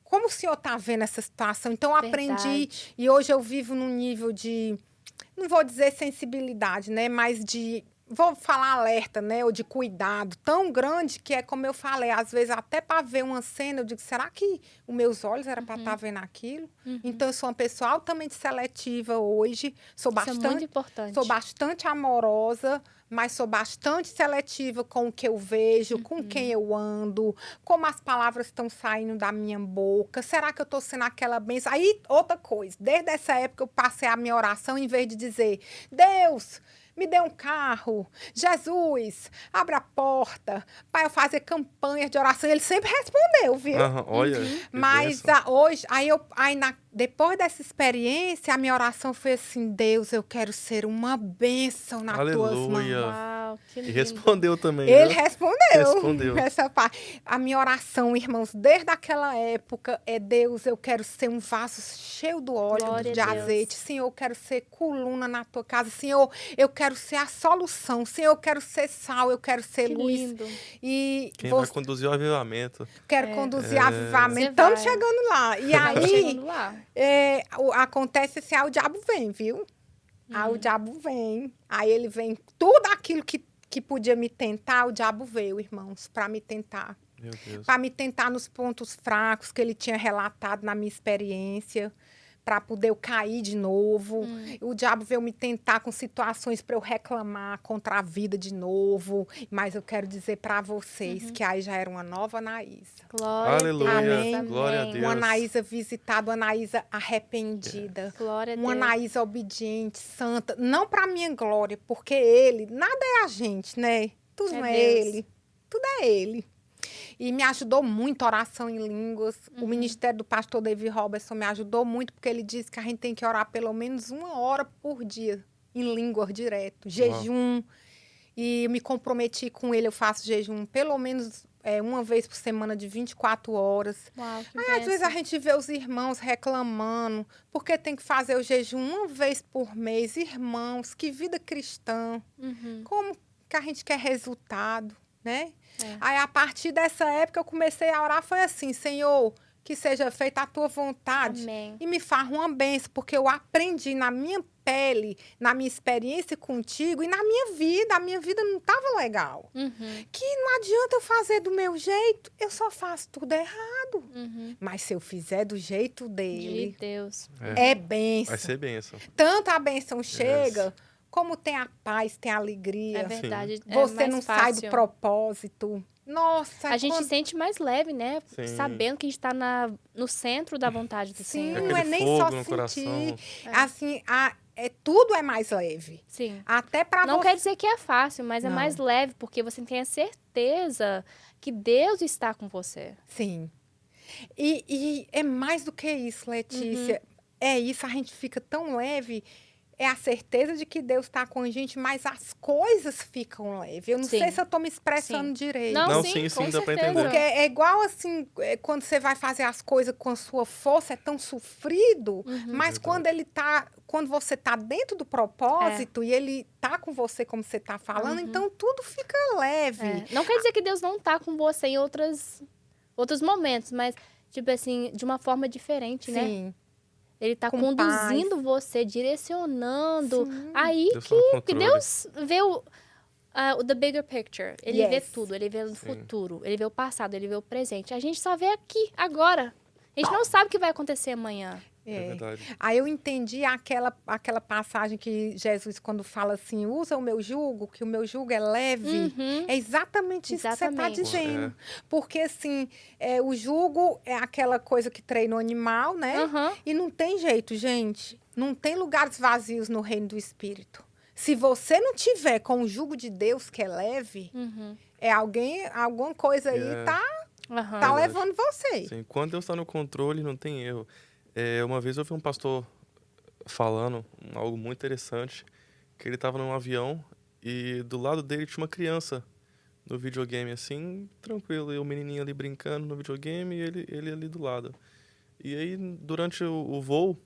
como o Senhor está vendo essa situação? Então, eu aprendi, Verdade. e hoje eu vivo num nível de, não vou dizer sensibilidade, né? Mas vou falar alerta, né? Ou de cuidado tão grande que é como eu falei, às vezes até para ver uma cena, eu digo, será que os meus olhos eram para estar vendo aquilo? Então, eu sou uma pessoa altamente seletiva hoje, Isso é muito importante. sou bastante amorosa, mas sou bastante seletiva com o que eu vejo, com quem eu ando, como as palavras estão saindo da minha boca. Será que eu estou sendo aquela bênção? Aí, outra coisa, desde essa época eu passei a minha oração, em vez de dizer, Deus, me dê um carro, Jesus, abra a porta, para eu fazer campanhas de oração. Ele sempre respondeu, viu? Aham, olha. que Mas bênção. hoje, depois dessa experiência, a minha oração foi assim, Deus, eu quero ser uma bênção nas tuas mãos. Aleluia. Uau, que E lindo. respondeu também. Ele viu? respondeu. Respondeu. Essa parte. A minha oração, irmãos, desde aquela época é Deus, eu quero ser um vaso cheio do óleo, Glória de a Deus. azeite. Senhor, eu quero ser coluna na tua casa. Senhor, eu quero ser a solução. Senhor, eu quero ser sal, eu quero ser Que luz. lindo. E Quem vai conduzir o avivamento? quero conduzir avivamento. Você Estamos vai. chegando lá. E Tá aí, chegando lá. acontece assim, aí o diabo vem, viu? Aí o diabo vem. Aí ele vem, tudo aquilo que podia me tentar, o diabo veio, irmãos, para me tentar. Meu Deus. Para me tentar nos pontos fracos que ele tinha relatado na minha experiência, para poder eu cair de novo. O diabo veio me tentar com situações para eu reclamar contra a vida de novo. Mas eu quero dizer para vocês que aí já era uma nova Anaísa. Glória Aleluia. a Deus. Amém. Amém. Glória a Deus. Uma Anaísa visitada, uma Anaísa arrependida. Glória a Uma Deus. Anaísa obediente, santa. Não para minha glória, porque ele, nada é a gente, né? Tudo É não é Deus. ele. Tudo é ele. E me ajudou muito a oração em línguas. O ministério do pastor David Robertson me ajudou muito, porque ele disse que a gente tem que orar pelo menos 1 hora por dia, em línguas direto. Jejum. E eu me comprometi com ele, eu faço jejum pelo menos uma vez por semana de 24 horas. Uau, que Aí, às vezes, a bênção. gente vê os irmãos reclamando, porque tem que fazer o jejum 1 vez por mês. Irmãos, que vida cristã. Como que a gente quer resultado, né? É. Aí, a partir dessa época, eu comecei a orar, foi assim, Senhor, que seja feita a tua vontade. Amém. E me faz uma bênção, porque eu aprendi na minha pele, na minha experiência contigo e na minha vida. A minha vida não estava legal. Uhum. Que não adianta eu fazer do meu jeito, eu só faço tudo errado. Uhum. Mas se eu fizer do jeito De dele, Deus. é bênção. Vai ser bênção. Tanto a bênção chega, como tem a paz, tem a alegria. É verdade. É Você mais não sai do fácil. propósito. Nossa, A gente quando... se sente mais leve, né? Sim. Sabendo que a gente tá no centro da vontade do Sim, Senhor. não é Aquele nem fogo só no sentir. coração. Assim, tudo é mais leve. Sim. Até para Não você. quer dizer que é fácil, mas é Não. mais leve, porque você tem a certeza que Deus está com você. Sim. E é mais do que isso, Letícia. É isso, a gente fica tão leve. É a certeza de que Deus está com a gente, mas as coisas ficam leves. Eu não Sim. sei se eu estou me expressando Sim. direito. Não, sim, sim, com dá pra certeza. entender. Porque é igual assim, quando você vai fazer as coisas com a sua força, é tão sofrido, mas Verdade. quando você tá dentro do propósito e ele tá com você, como você tá falando, então tudo fica leve. É. Não quer dizer que Deus não tá com você em outros momentos, mas, tipo assim, de uma forma diferente, né? Sim. Ele tá Com conduzindo você, direcionando. Sim. Aí Deus tá no que controle. Deus vê o the bigger picture. Ele vê Yes. tudo, ele vê o Sim. futuro, ele vê o passado, ele vê o presente. A gente só vê aqui, agora. A gente não sabe o que vai acontecer amanhã. É verdade. Aí eu entendi aquela passagem que Jesus, quando fala assim, usa o meu jugo, que o meu jugo é leve. Uhum. É exatamente isso que você está Exatamente. dizendo. Porque, assim, o jugo é aquela coisa que treina o animal, né? Aham. E não tem jeito, gente. Não tem lugares vazios no reino do Espírito. Se você não tiver com o jugo de Deus, que é leve, Uhum. alguma coisa aí É. tá Aham. Verdade. levando você. Sim, quando Deus está no controle, não tem erro. Uma vez eu vi um pastor falando algo muito interessante, que ele estava num avião e do lado dele tinha uma criança no videogame, assim, tranquilo, e o menininho ali brincando no videogame e ele ali do lado. E aí, durante o voo,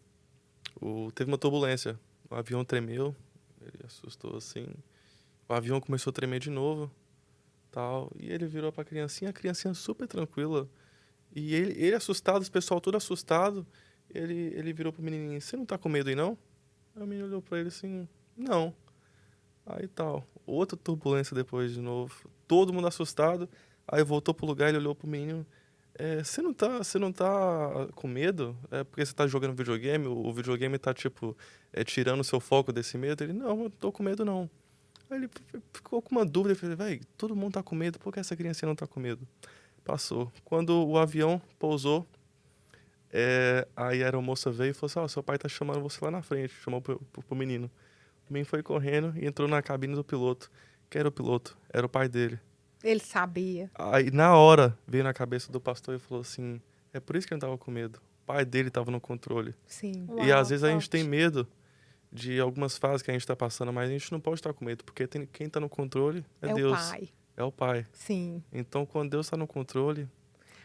teve uma turbulência. O avião tremeu, ele assustou assim. O avião começou a tremer de novo, tal, e ele virou para a criancinha super tranquila. E ele assustado, o pessoal todo assustado, ele virou pro menininho, você não tá com medo aí, não? Aí o menino olhou pra ele assim, não. Aí tal, outra turbulência depois de novo, todo mundo assustado, aí voltou pro lugar, ele olhou pro menino, você não tá com medo? É porque você tá jogando videogame, o videogame tá, tipo, tirando o seu foco desse medo? Ele, não, eu tô com medo não. Aí ele ficou com uma dúvida, ele falou, véi, todo mundo tá com medo, por que essa criancinha não tá com medo? Passou. Quando o avião pousou, aí a aeromoça veio e falou assim, seu pai tá chamando você lá na frente, chamou pro menino. O menino foi correndo e entrou na cabine do piloto. Quem era o piloto? Era o pai dele. Ele sabia. Aí, na hora, veio na cabeça do pastor e falou assim, é por isso que ele não tava com medo. O pai dele tava no controle. Sim. E Uau, às vezes a gente forte. tem medo de algumas fases que a gente tá passando, mas a gente não pode estar com medo, porque quem tá no controle é Deus. O pai. É o pai. Sim. Então, quando Deus tá no controle,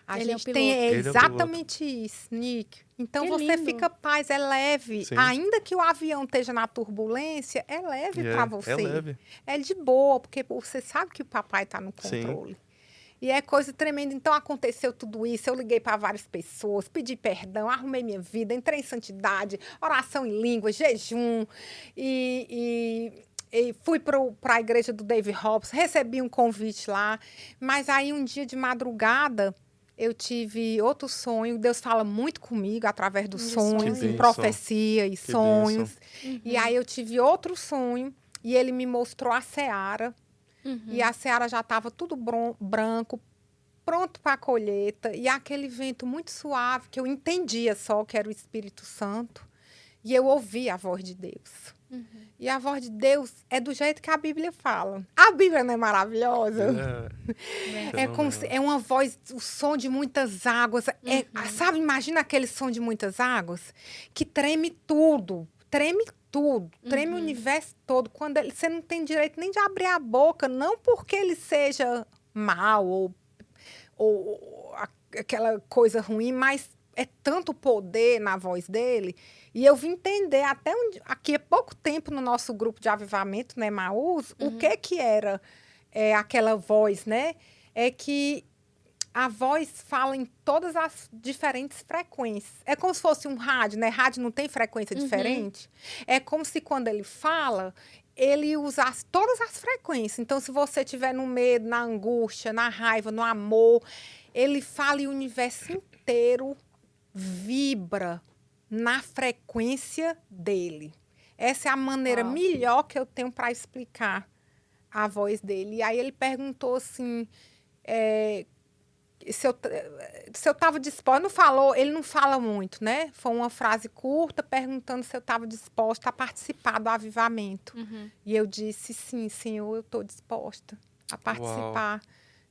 A Ele é o gente piloto. tem Ele é o exatamente isso, Nick. Então Que você lindo. fica paz, é leve. Sim. Ainda que o avião esteja na turbulência, é leve para você. é leve. É de boa, porque você sabe que o papai está no Sim. controle. E é coisa tremenda. Então aconteceu tudo isso. Eu liguei para várias pessoas, pedi perdão, arrumei minha vida, entrei em santidade, oração em língua, jejum. E fui para a igreja do Dave Hobbs, recebi um convite lá. Mas aí um dia de madrugada eu tive outro sonho. Deus fala muito comigo através dos De sonhos, sonhos. em Que bênção. profecia e Que sonhos. Uhum. E aí eu tive outro sonho e ele me mostrou a seara. Uhum. E a seara já estava tudo branco, pronto para a colheita. E aquele vento muito suave, que eu entendia só que era o Espírito Santo. E eu ouvi a voz de Deus. Uhum. E a voz de Deus é do jeito que a Bíblia fala. A Bíblia não é maravilhosa? É uma voz, o som de muitas águas. Sabe, imagina aquele som de muitas águas? Que treme tudo. Treme o universo todo. Quando você não tem direito nem de abrir a boca, não porque ele seja mal ou aquela coisa ruim, mas é tanto poder na voz dele. E eu vim entender até aqui há pouco tempo no nosso grupo de avivamento, né, Maús, o que era aquela voz, né? É que a voz fala em todas as diferentes frequências. É como se fosse um rádio, né? Rádio não tem frequência diferente. É como se quando ele fala, ele usasse todas as frequências. Então, se você estiver no medo, na angústia, na raiva, no amor, ele fala e o universo inteiro vibra na frequência dele. Essa é a maneira melhor que eu tenho para explicar a voz dele. E aí ele perguntou assim, se eu estava disposta. Não falou, ele não fala muito, né? Foi uma frase curta perguntando se eu estava disposta a participar do avivamento. E eu disse, sim, Senhor, eu estou disposta a participar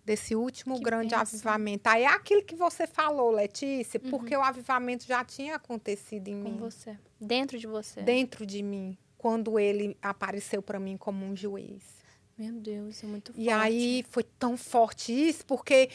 desse último grande avivamento. Aí é aquilo que você falou, Letícia, porque o avivamento já tinha acontecido em mim. Com você. Dentro de você. Dentro de mim, quando ele apareceu para mim como um juiz. Meu Deus, é muito forte. E aí foi tão forte isso, porque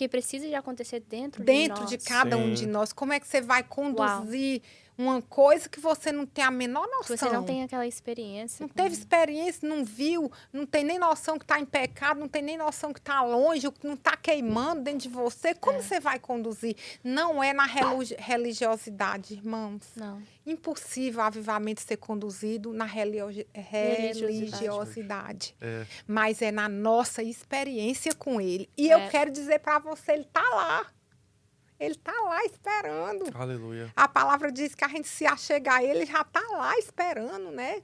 precisa de acontecer dentro de cada um de nós. Como é que você vai conduzir uma coisa que você não tem a menor noção? Você não tem aquela experiência. Não teve experiência, não viu, não tem nem noção que está em pecado, não tem nem noção que está longe, que não está queimando dentro de você. Como você vai conduzir? Não é na religiosidade, irmãos. Não. Impossível o avivamento ser conduzido na religiosidade. Mas é na nossa experiência com ele. E eu quero dizer para você, ele está lá. Ele está lá esperando. Aleluia. A palavra diz que a gente se achegar a ele, ele já está lá esperando, né?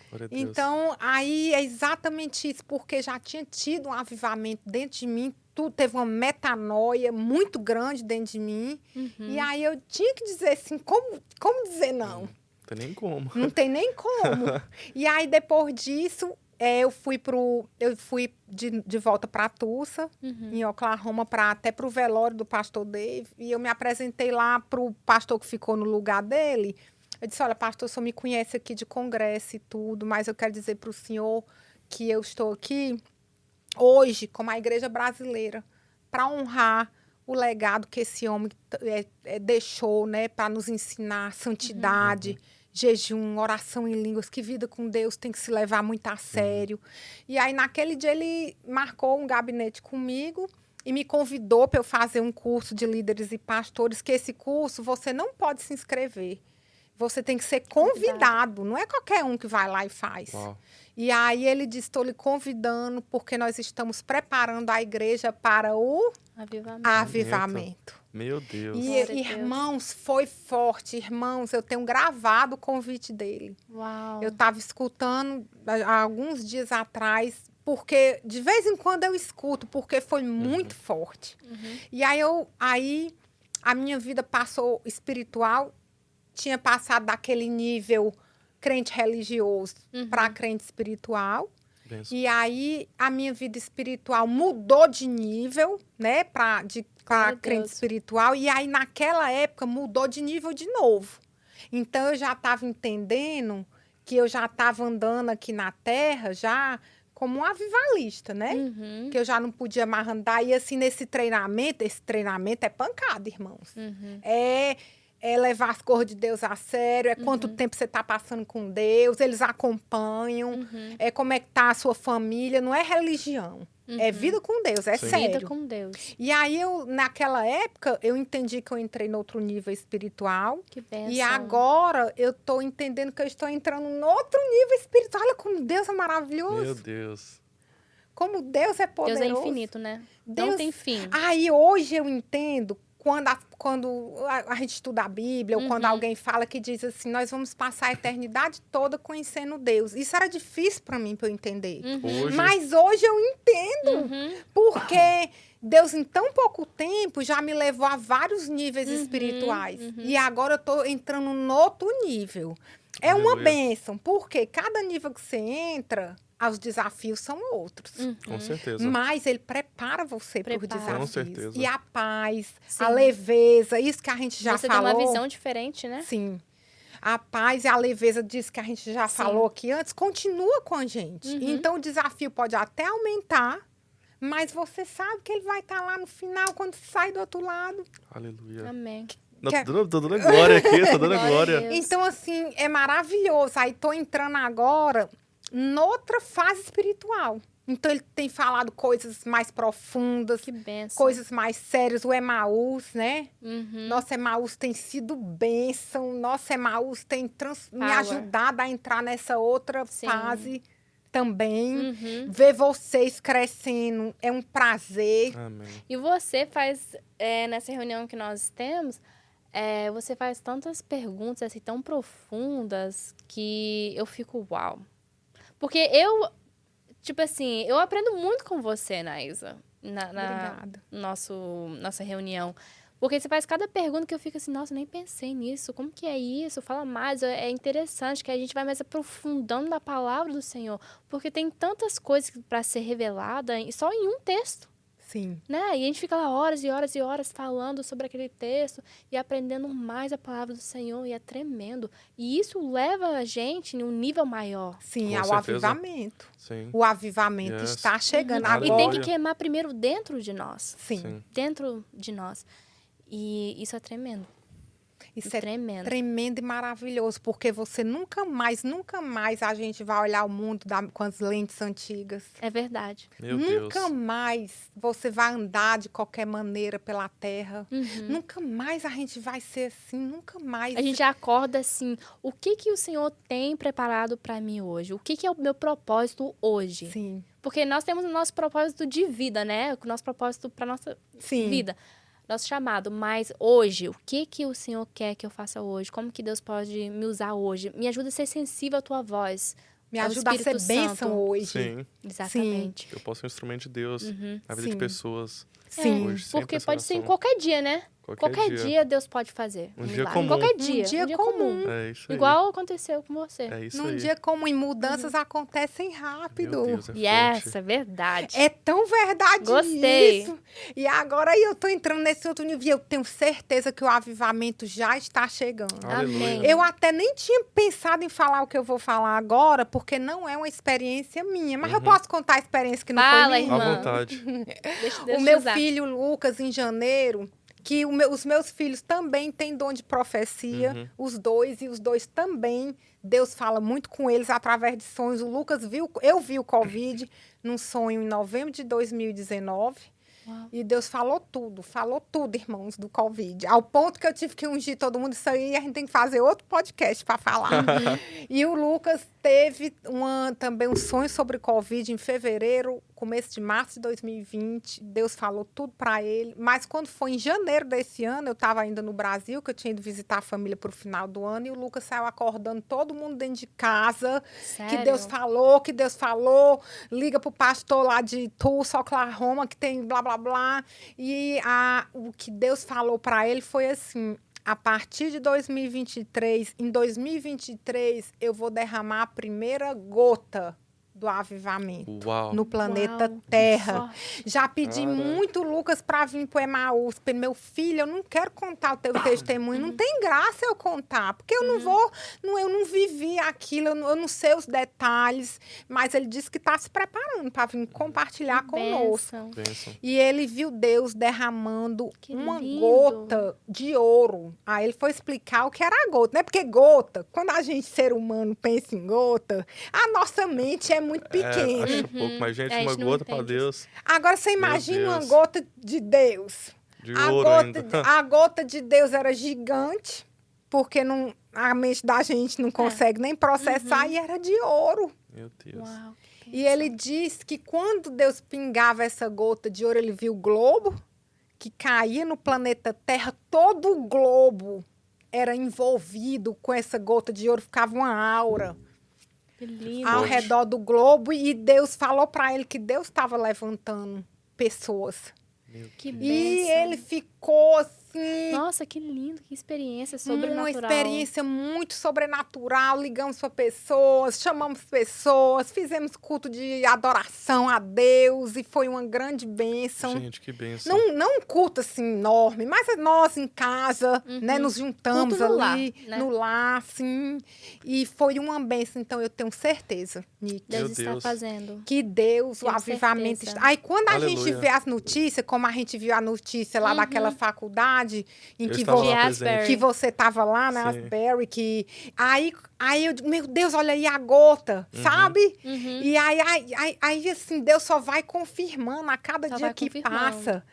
Glória a Deus. Então, aí é exatamente isso, porque já tinha tido um avivamento dentro de mim, tudo teve uma metanoia muito grande dentro de mim. E aí eu tinha que dizer assim, como dizer não? Não tem nem como. Não tem nem como. E aí, depois disso, eu fui de volta para Tulsa, em Oklahoma, até para o velório do pastor Dave. E eu me apresentei lá para o pastor que ficou no lugar dele. Eu disse, olha, pastor, o senhor me conhece aqui de congresso e tudo, mas eu quero dizer para o senhor que eu estou aqui hoje, como a igreja brasileira, para honrar o legado que esse homem deixou, né, para nos ensinar santidade, jejum, oração em línguas, que vida com Deus tem que se levar muito a sério. E aí, naquele dia, ele marcou um gabinete comigo e me convidou para eu fazer um curso de líderes e pastores, que esse curso você não pode se inscrever. Você tem que ser convidado, não é qualquer um que vai lá e faz. Uau. E aí ele disse, estou lhe convidando porque nós estamos preparando a igreja para o avivamento. Meu Deus. E, irmãos, foi forte. Irmãos, eu tenho gravado o convite dele. Uau. Eu estava escutando há alguns dias atrás, porque de vez em quando eu escuto, porque foi muito forte. E aí a minha vida passou espiritual, tinha passado daquele nível crente religioso para crente espiritual. Benção. E aí a minha vida espiritual mudou de nível, né, para crente espiritual. E aí naquela época mudou de nível de novo. Então eu já estava entendendo que eu já estava andando aqui na terra já como um avivalista, né? Que eu já não podia mais andar. E assim, esse treinamento é pancada, irmãos. É levar as coisas de Deus a sério, é quanto tempo você está passando com Deus, eles acompanham, é como é que está a sua família, não é religião, é vida com Deus, é sério. Vida com Deus. E aí, naquela época, eu entendi que eu entrei em outro nível espiritual. Que bênção. E agora, eu estou entendendo que eu estou entrando em outro nível espiritual. Olha como Deus é maravilhoso. Meu Deus. Como Deus é poderoso. Deus é infinito, né? Deus... Não tem fim. Aí, hoje eu entendo... Quando a gente estuda a Bíblia, ou quando alguém fala que diz assim, nós vamos passar a eternidade toda conhecendo Deus. Isso era difícil para mim, para eu entender. Hoje... Mas hoje eu entendo. Porque Deus, em tão pouco tempo, já me levou a vários níveis espirituais. E agora eu estou entrando no outro nível. É uma bênção, porque cada nível que você entra... Os desafios são outros. Com certeza. Mas ele prepara você para os desafios. Com certeza. E a paz, Sim. a leveza, isso que a gente já você falou. Você tem uma visão diferente, né? Sim. A paz e a leveza disso que a gente já falou aqui antes, continua com a gente. Então, o desafio pode até aumentar, mas você sabe que ele vai estar lá no final, quando sai do outro lado. Aleluia. Amém. Tô dando glória aqui, tô dando glória. Então, assim, é maravilhoso. Aí, tô entrando agora... noutra fase espiritual. Então, ele tem falado coisas mais profundas, Que benção. coisas mais sérias. O Emaús, né? Uhum. Nosso Emaús tem sido bênção. Nosso Emaús tem me Power. ajudado a entrar nessa outra Sim. fase também. Uhum. Ver vocês crescendo é um prazer. Amém. E você faz, nessa reunião que nós temos, você faz tantas perguntas assim, tão profundas que eu fico uau. Porque tipo assim, eu aprendo muito com você, Naísa, Obrigada. nossa reunião. Porque você faz cada pergunta que eu fico assim, nossa, nem pensei nisso, como que é isso? Fala mais, é interessante que a gente vai mais aprofundando na palavra do Senhor. Porque tem tantas coisas para ser revelada só em um texto. Sim. Né? E a gente fica lá horas e horas e horas falando sobre aquele texto e aprendendo mais a palavra do Senhor, e é tremendo. E isso leva a gente em um nível maior. Sim, Com ao certeza. avivamento. Sim. O avivamento Yes. está chegando Uhum. agora. E tem que queimar primeiro dentro de nós. Sim. Sim. Dentro de nós. E isso é tremendo. Isso é tremendo. tremendo e maravilhoso, porque você nunca mais a gente vai olhar o mundo com as lentes antigas. É verdade. Meu Nunca Deus. mais você vai andar de qualquer maneira pela terra. Uhum. Nunca mais a gente vai ser assim, nunca mais. A gente já acorda assim, o que o Senhor tem preparado para mim hoje? O que é o meu propósito hoje? Sim, Porque nós temos o nosso propósito de vida, né? O nosso propósito para nossa sim. vida. Nosso chamado. Mas hoje, o que o Senhor quer que eu faça hoje? Como que Deus pode me usar hoje? Me ajuda a ser sensível à tua voz. Me ao ajuda a ser Espírito bênção Santo. hoje. Sim. Exatamente. Eu posso ser um instrumento de Deus Uhum. na vida Sim. de pessoas. Sim. Hoje, sempre Porque essa pode ser em oração. qualquer dia, né? Qualquer dia Deus pode fazer. Um dia milagre. comum. Qualquer dia. Um dia comum. É isso aí. Igual aconteceu com você. É isso Num aí. dia como em mudanças acontecem rápido. Meu Deus, é Yes, forte. é verdade. É tão verdade Gostei. isso. E agora eu tô entrando nesse outro nível. E eu tenho certeza que o avivamento já está chegando. Aleluia. Amém. Eu até nem tinha pensado em falar o que eu vou falar agora, porque não é uma experiência minha. Mas eu posso contar a experiência que não Fala, foi minha? À irmã. vontade. Deixa Deus O te meu usar. filho, Lucas, em janeiro, que os meus filhos também têm dom de profecia, Uhum. os dois, e os dois também, Deus fala muito com eles através de sonhos. O Lucas eu vi o Covid num sonho em novembro de 2019. Uau. E Deus falou tudo, irmãos, do Covid. Ao ponto que eu tive que ungir todo mundo. Isso aí a gente tem que fazer outro podcast para falar. E o Lucas teve também um sonho sobre Covid em fevereiro, começo de março de 2020. Deus falou tudo para ele. Mas quando foi em janeiro desse ano, eu estava ainda no Brasil, que eu tinha ido visitar a família para o final do ano. E o Lucas saiu acordando todo mundo dentro de casa. Sério? Que Deus falou, liga pro pastor lá de Tulsa, Oklahoma, que tem blá, blá, blá. E o que Deus falou para ele foi assim, a partir de 2023, em 2023, eu vou derramar a primeira gota do avivamento Uau. no planeta Uau, que Terra. forte. Já pedi Caraca. muito Lucas para vir pro Emaús. Meu filho, eu não quero contar o teu testemunho. Não tem graça eu contar, porque eu não vou, eu não vivi aquilo, eu não sei os detalhes. Mas ele disse que está se preparando para vir compartilhar conosco. Bênção. Bênção. E ele viu Deus derramando Que uma lindo. gota de ouro. Aí ele foi explicar o que era a gota, né? Porque gota, quando a gente, ser humano, pensa em gota, a nossa mente é muito pequena. Acha pouco, mas, gente, É, a uma gente não gota para entende Deus. Agora você imagina uma Deus. gota de Deus. De A ouro gota, ainda. a gota de Deus era gigante, porque a mente da gente não consegue nem processar, e era de ouro. Meu Deus. Uau. que E ele disse que quando Deus pingava essa gota de ouro, ele viu o globo que caía no planeta Terra, todo o globo era envolvido com essa gota de ouro, ficava uma aura Que lindo. ao Forte. redor do globo, e Deus falou para ele que Deus estava levantando pessoas. Meu Que Deus. E bênção. ele ficou assim, Nossa, que lindo, que experiência uma sobrenatural. experiência muito sobrenatural. Ligamos para pessoas, chamamos pessoas, fizemos culto de adoração a Deus, e foi uma grande bênção. Gente, que bênção. Não um culto assim enorme, mas nós em casa, né, nos juntamos Culto no ali, lar, né? no lar, assim, e foi uma bênção. Então eu tenho certeza, Nick, Deus Meu está Deus. fazendo. que Deus, o Tenho avivamento certeza. está. Aí quando a gente Aleluia. vê as notícias, como a gente viu a notícia lá daquela faculdade, cidade em Eu que estava você, lá Asbury. presente. que você estava lá, né, Sim. Asbury, que aí eu digo, meu Deus, olha aí a gota, sabe? Uhum. E aí, assim, Deus só vai confirmando a cada Só dia vai que confirmando. passa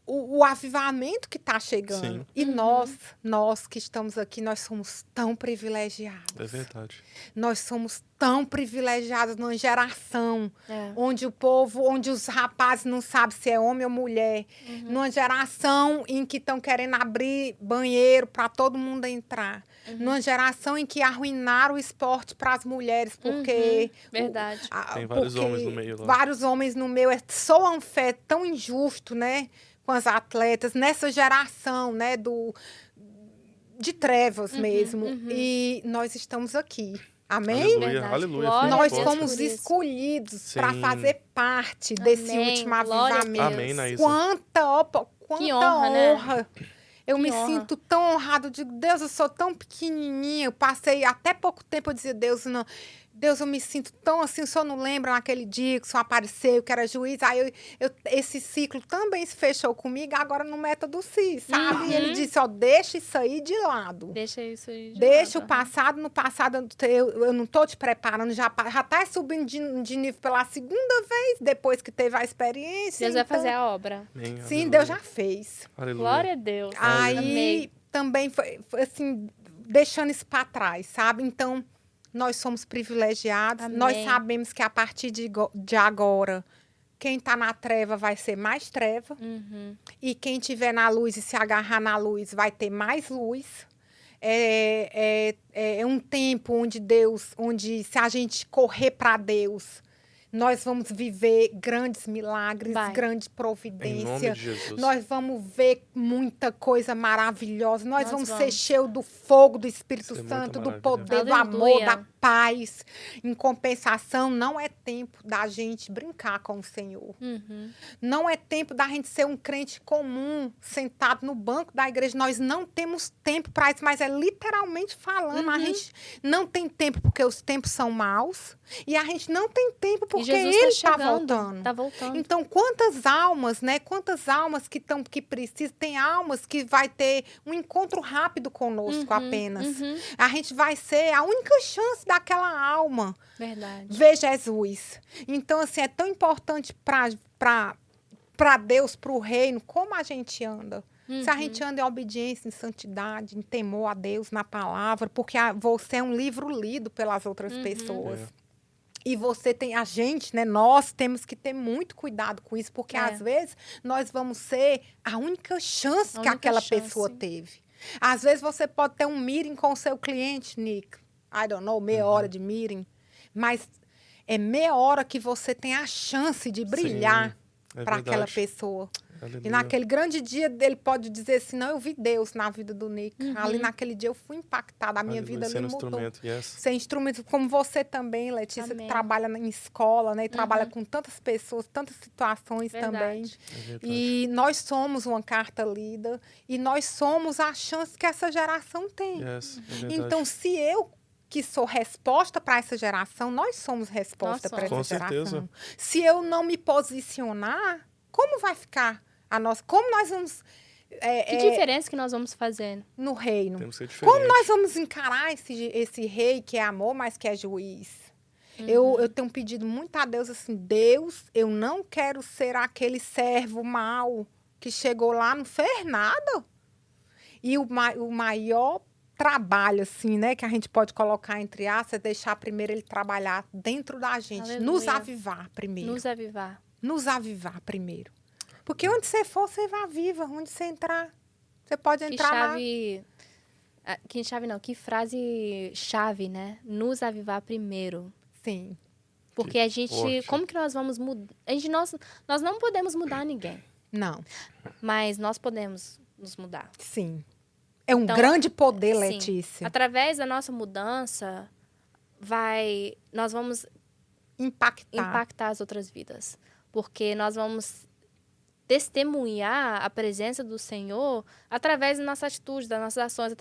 o avivamento que está chegando. Sim. E nós que estamos aqui, nós somos tão privilegiados. É verdade. Nós somos tão privilegiados numa geração É. onde o povo, onde os rapazes não sabem se é homem ou mulher. Numa geração em que estão querendo abrir banheiro para todo mundo entrar. Numa geração em que arruinaram o esporte para as mulheres, porque... Verdade. Tem vários porque homens no meio lá. Vários homens no meio. Soa um fé tão injusto, né? Com as atletas, nessa geração, né? De trevas mesmo. E nós estamos aqui. Amém? Aleluia, Verdade. aleluia. Glória Nós a Deus somos por isso. escolhidos para Sim. fazer parte desse Amém. último Glória a avivamento. Deus. Amém, Naísa. Quanta Que honra, honra, né? Eu Que me honra. sinto tão honrado. Eu digo, Deus, eu sou tão pequenininha. Eu passei até pouco tempo, eu dizia, Deus, não. Deus, eu me sinto tão assim, o senhor não lembra naquele dia que o senhor apareceu, que era juiz? Aí esse ciclo também se fechou comigo, agora no método CIS, sabe? E ele disse, ó, deixa isso aí de lado. Deixa isso aí. Deixa o passado no passado. Eu não tô te preparando, já tá subindo de nível pela segunda vez, depois que teve a experiência. Deus vai então- fazer a obra. Amém, Sim, aleluia. Deus já fez. Aleluia. Glória a Deus. Aí Amei. também foi assim, deixando isso para trás, sabe? Então, nós somos privilegiados. Amém. Nós sabemos que a partir de agora, quem está na treva vai ser mais treva. E quem estiver na luz e se agarrar na luz vai ter mais luz. É um tempo onde se a gente correr para Deus, nós vamos viver grandes milagres, Vai. grande Em nome providência. de Jesus. Nós vamos ver muita coisa maravilhosa. Nós Nós vamos ser vamos. cheios do fogo do Espírito Isso é muita Santo, do maravilha. poder, do Aleluia. amor, da paz. Em compensação, não é tempo da gente brincar com o Senhor. Não é tempo da gente ser um crente comum, sentado no banco da igreja. Nós não temos tempo para isso, mas é literalmente falando. A gente não tem tempo porque os tempos são maus. E a gente não tem tempo E porque Jesus ele está está chegando. voltando. Está voltando. Então, quantas almas, né? Quantas almas que precisam? Tem almas que vai ter um encontro rápido conosco apenas. A gente vai ser a única chance daquela alma Verdade. ver Jesus. Então, assim, é tão importante para Deus, para o reino, como a gente anda. Se a gente anda em obediência, em santidade, em temor a Deus, na palavra, porque você é um livro lido pelas outras pessoas. E você tem, a gente, né? Nós temos que ter muito cuidado com isso, porque às vezes nós vamos ser a única chance que única aquela chance. pessoa teve. Às vezes você pode ter um meeting com o seu cliente, Nick. I don't know, meia hora de meeting. Mas é meia hora que você tem a chance de brilhar é para aquela verdade. pessoa. Aleluia. E naquele grande dia, ele pode dizer assim, não, eu vi Deus na vida do Nick. Ali naquele dia eu fui impactada, a minha Aleluia. vida ali Sendo mudou. instrumento, yes. Ser instrumento, como você também, Letícia, Amém. que trabalha em escola, né? E trabalha com tantas pessoas, tantas situações também. Verdade. É verdade. E nós somos uma carta lida e nós somos a chance que essa geração tem. Yes, é verdade. Então, se eu que sou resposta para essa geração, nós somos resposta Nós para essa somos. Com geração. certeza. Se eu não me posicionar, como vai ficar a nossa... Como nós vamos... Que diferença que nós vamos fazer? no reino? Temos que ser diferente. Como nós vamos encarar esse rei que é amor, mas que é juiz? Eu tenho pedido muito a Deus assim, Deus, eu não quero ser aquele servo mau que chegou lá, não fez nada. E o maior trabalho, assim, né, que a gente pode colocar entre aspas, é deixar primeiro ele trabalhar dentro da gente, Aleluia. nos avivar primeiro. Nos avivar. Nos avivar primeiro. Porque onde você for, você vai viva. Onde você entrar, você pode Que entrar lá. chave... Que chave não, que frase chave, né? Nos avivar primeiro. Sim. Porque a gente... forte. Como que nós vamos mudar? Nós não podemos mudar ninguém. Não. Mas nós podemos nos mudar. Sim. É um Então, grande poder, sim. Letícia. Através da nossa mudança, nós vamos impactar as outras vidas. Porque nós vamos testemunhar a presença do Senhor através da nossa atitude, das nossas ações,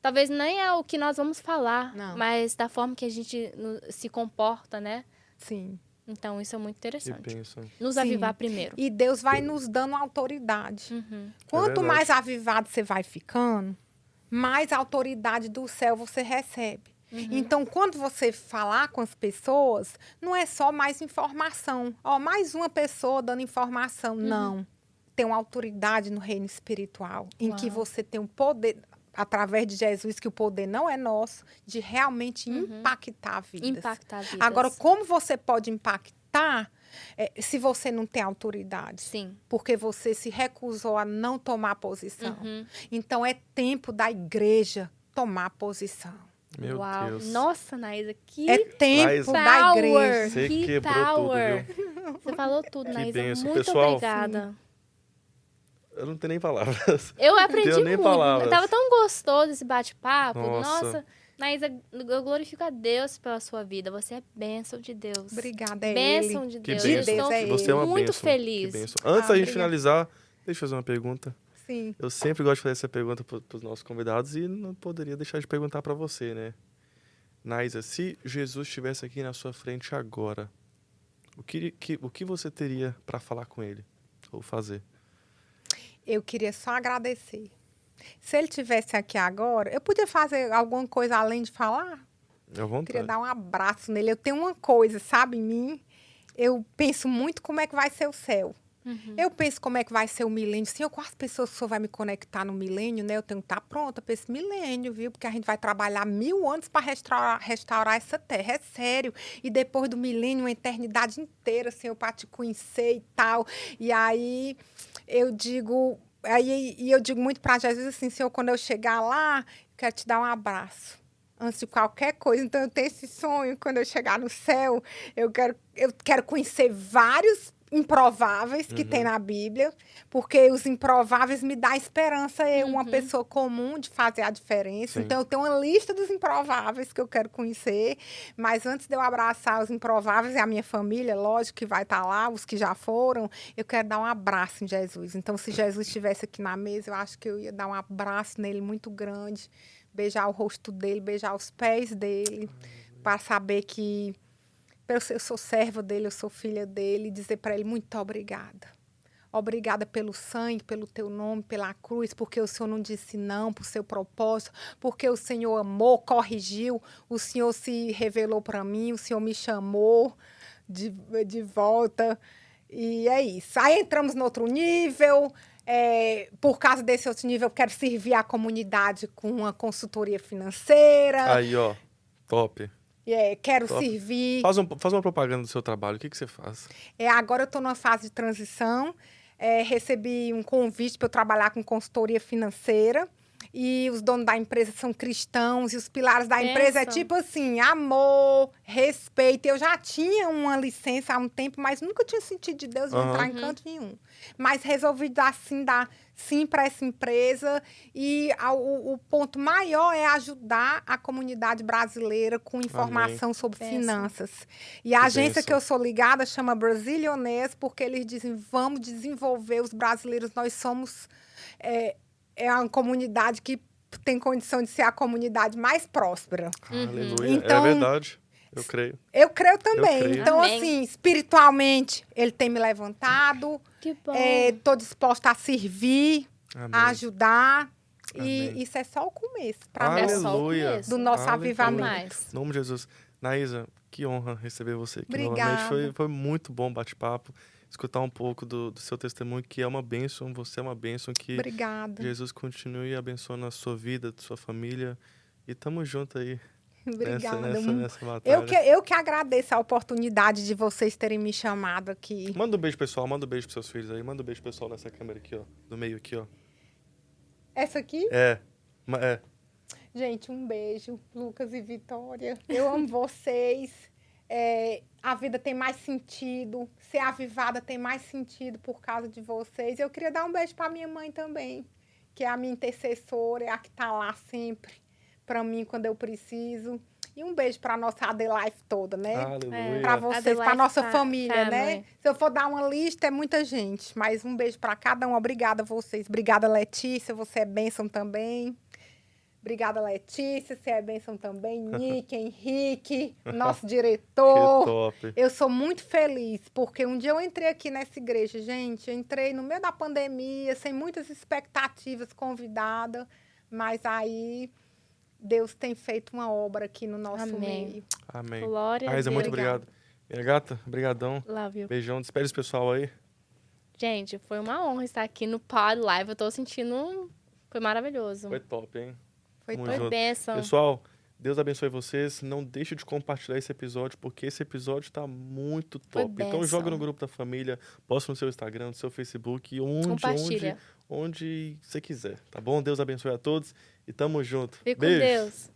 talvez nem é o que nós vamos falar, Não. mas da forma que a gente se comporta, né? Sim. Então, isso é muito Que interessante. bênção. Nos Sim. avivar primeiro. E Deus vai nos dando autoridade. Uhum. Quanto verdade. mais avivado você vai ficando, mais autoridade do céu você recebe. Então, quando você falar com as pessoas, não é só mais informação. Ó, mais uma pessoa dando informação. Não. Tem uma autoridade no reino espiritual, em que Uau. você tem um poder, através de Jesus, que o poder não é nosso, de realmente impactar vidas. Impactar vidas. Agora, como você pode impactar se você não tem autoridade? Sim. Porque você se recusou a não tomar posição. Uhum. Então, é tempo da igreja tomar posição. Meu Uau. Deus. Nossa, Naísa, que É tempo Naísa. da power. igreja. Você Que quebrou power. tudo, Você falou tudo, Que Naísa. bênção. Muito Pessoal, obrigada. Eu não tenho nem palavras. Eu aprendi Tenho nem muito. palavras. Tava tão gostoso esse bate-papo. Nossa. Nossa, Naísa, eu glorifico a Deus pela sua vida. Você é bênção de Deus. Obrigada, é Bênção ele. de Que Deus. De Eu bênção. Deus, estou é ele. Você é uma muito bênção. feliz. Que bênção. Antes da gente obrigada. finalizar, deixa eu fazer uma pergunta. Sim. Eu sempre gosto de fazer essa pergunta para os nossos convidados e não poderia deixar de perguntar para você, né? Naísa, se Jesus estivesse aqui na sua frente agora, o que você teria para falar com ele ou fazer? Eu queria só agradecer. Se ele tivesse aqui agora, eu podia fazer alguma coisa além de falar? À Eu queria vontade. dar um abraço nele. Eu tenho uma coisa, sabe, em mim. Eu penso muito como é que vai ser o céu. Eu penso como é que vai ser o milênio. Senhor, com as pessoas que o senhor vai me conectar no milênio, né? Eu tenho que estar pronta para esse milênio, viu? Porque a gente vai trabalhar 1000 anos para restaurar essa terra. É sério. E depois do milênio, uma eternidade inteira, Senhor, para te conhecer e tal. E aí, eu digo... E eu digo muito para Jesus assim, Senhor, quando eu chegar lá, eu quero te dar um abraço. Antes de qualquer coisa. Então, eu tenho esse sonho, quando eu chegar no céu, eu quero conhecer vários improváveis que tem na Bíblia, porque os improváveis me dão esperança, eu, uma pessoa comum, de fazer a diferença. Sim. Então, eu tenho uma lista dos improváveis que eu quero conhecer, mas antes de eu abraçar os improváveis e a minha família, lógico que vai estar lá, os que já foram, eu quero dar um abraço em Jesus. Então, se Jesus estivesse aqui na mesa, eu acho que eu ia dar um abraço nele muito grande, beijar o rosto dele, beijar os pés dele, para saber que eu sou serva dele, eu sou filha dele, e dizer para ele muito obrigada. Obrigada pelo sangue, pelo teu nome, pela cruz, porque o Senhor não disse não para o seu propósito, porque o Senhor amou, corrigiu, o Senhor se revelou para mim, o Senhor me chamou de volta, e é isso. Aí entramos no outro nível. Por causa desse outro nível, eu quero servir a comunidade com uma consultoria financeira. Aí, ó, top. Quero Top. servir. Faz uma propaganda do seu trabalho. O que você faz? Agora eu estou numa fase de transição. Recebi um convite para eu trabalhar com consultoria financeira. E os donos da empresa são cristãos. E os pilares da empresa é Bênção. tipo assim, amor, respeito. Eu já tinha uma licença há um tempo, mas nunca tinha sentido de Deus de entrar em canto nenhum. Mas resolvi dar sim para essa empresa. E o ponto maior é ajudar a comunidade brasileira com informação sobre Bênção. finanças. E a agência bênção. que eu sou ligada chama Brasilionês, porque eles dizem, vamos desenvolver os brasileiros. Nós somos... É uma comunidade que tem condição de ser a comunidade mais próspera. Aleluia. Então- É verdade. Eu creio. Eu creio também. creio. Então, Amém. assim, espiritualmente, ele tem me levantado. Que bom. Estou disposta a servir, Amém. a ajudar. Amém. E isso é só o começo para É nós. só o Aleluia. começo. Do nosso Aleluia. avivamento. Mais. Em nome de Jesus. Naísa, que honra receber você aqui Obrigada. novamente. Foi muito bom bate-papo. Escutar um pouco do seu testemunho, que é uma bênção. Você é uma bênção. Que Obrigada. Jesus continue abençoando a sua vida, a sua família. E tamo junto aí Obrigada. nessa batalha. Eu que agradeço a oportunidade de vocês terem me chamado aqui. Manda um beijo, pessoal. Manda um beijo pros seus filhos aí. Manda um beijo, pessoal, nessa câmera aqui, ó. Do meio aqui, ó. Essa aqui? É. Gente, um beijo, Lucas e Vitória. Eu amo vocês. A vida tem mais sentido. Ser avivada tem mais sentido por causa de vocês. Eu queria dar um beijo para minha mãe também, que é a minha intercessora, é a que está lá sempre para mim quando eu preciso. E um beijo para nossa Adelife toda, né? Aleluia. Para vocês, para Adelife nossa família, né? family. Se eu for dar uma lista, é muita gente. Mas um beijo para cada um. Obrigada a vocês. Obrigada, Letícia. Você é bênção também. Obrigada, Letícia, você é bênção também. Nick, Henrique, nosso Que diretor. top. Eu sou muito feliz, porque um dia eu entrei aqui nessa igreja, gente, eu entrei no meio da pandemia, sem muitas expectativas, convidada, mas aí Deus tem feito uma obra aqui no nosso Amém. meio. Amém. Glória a Raíza, Deus. muito Obrigada. obrigado. Minha gata, brigadão. Love you. Beijão. Despede esse pessoal aí. Gente, foi uma honra estar aqui no Pod Live. Eu tô sentindo... Foi maravilhoso. Foi top, hein? Foi Tamo tão junto. bênção. Pessoal, Deus abençoe vocês. Não deixe de compartilhar esse episódio, porque esse episódio tá muito Foi top. Então bênção. joga no grupo da família, posta no seu Instagram, no seu Facebook, Compartilha. onde você quiser, tá bom? Deus abençoe a todos e tamo junto. Fique com Beijo. Deus.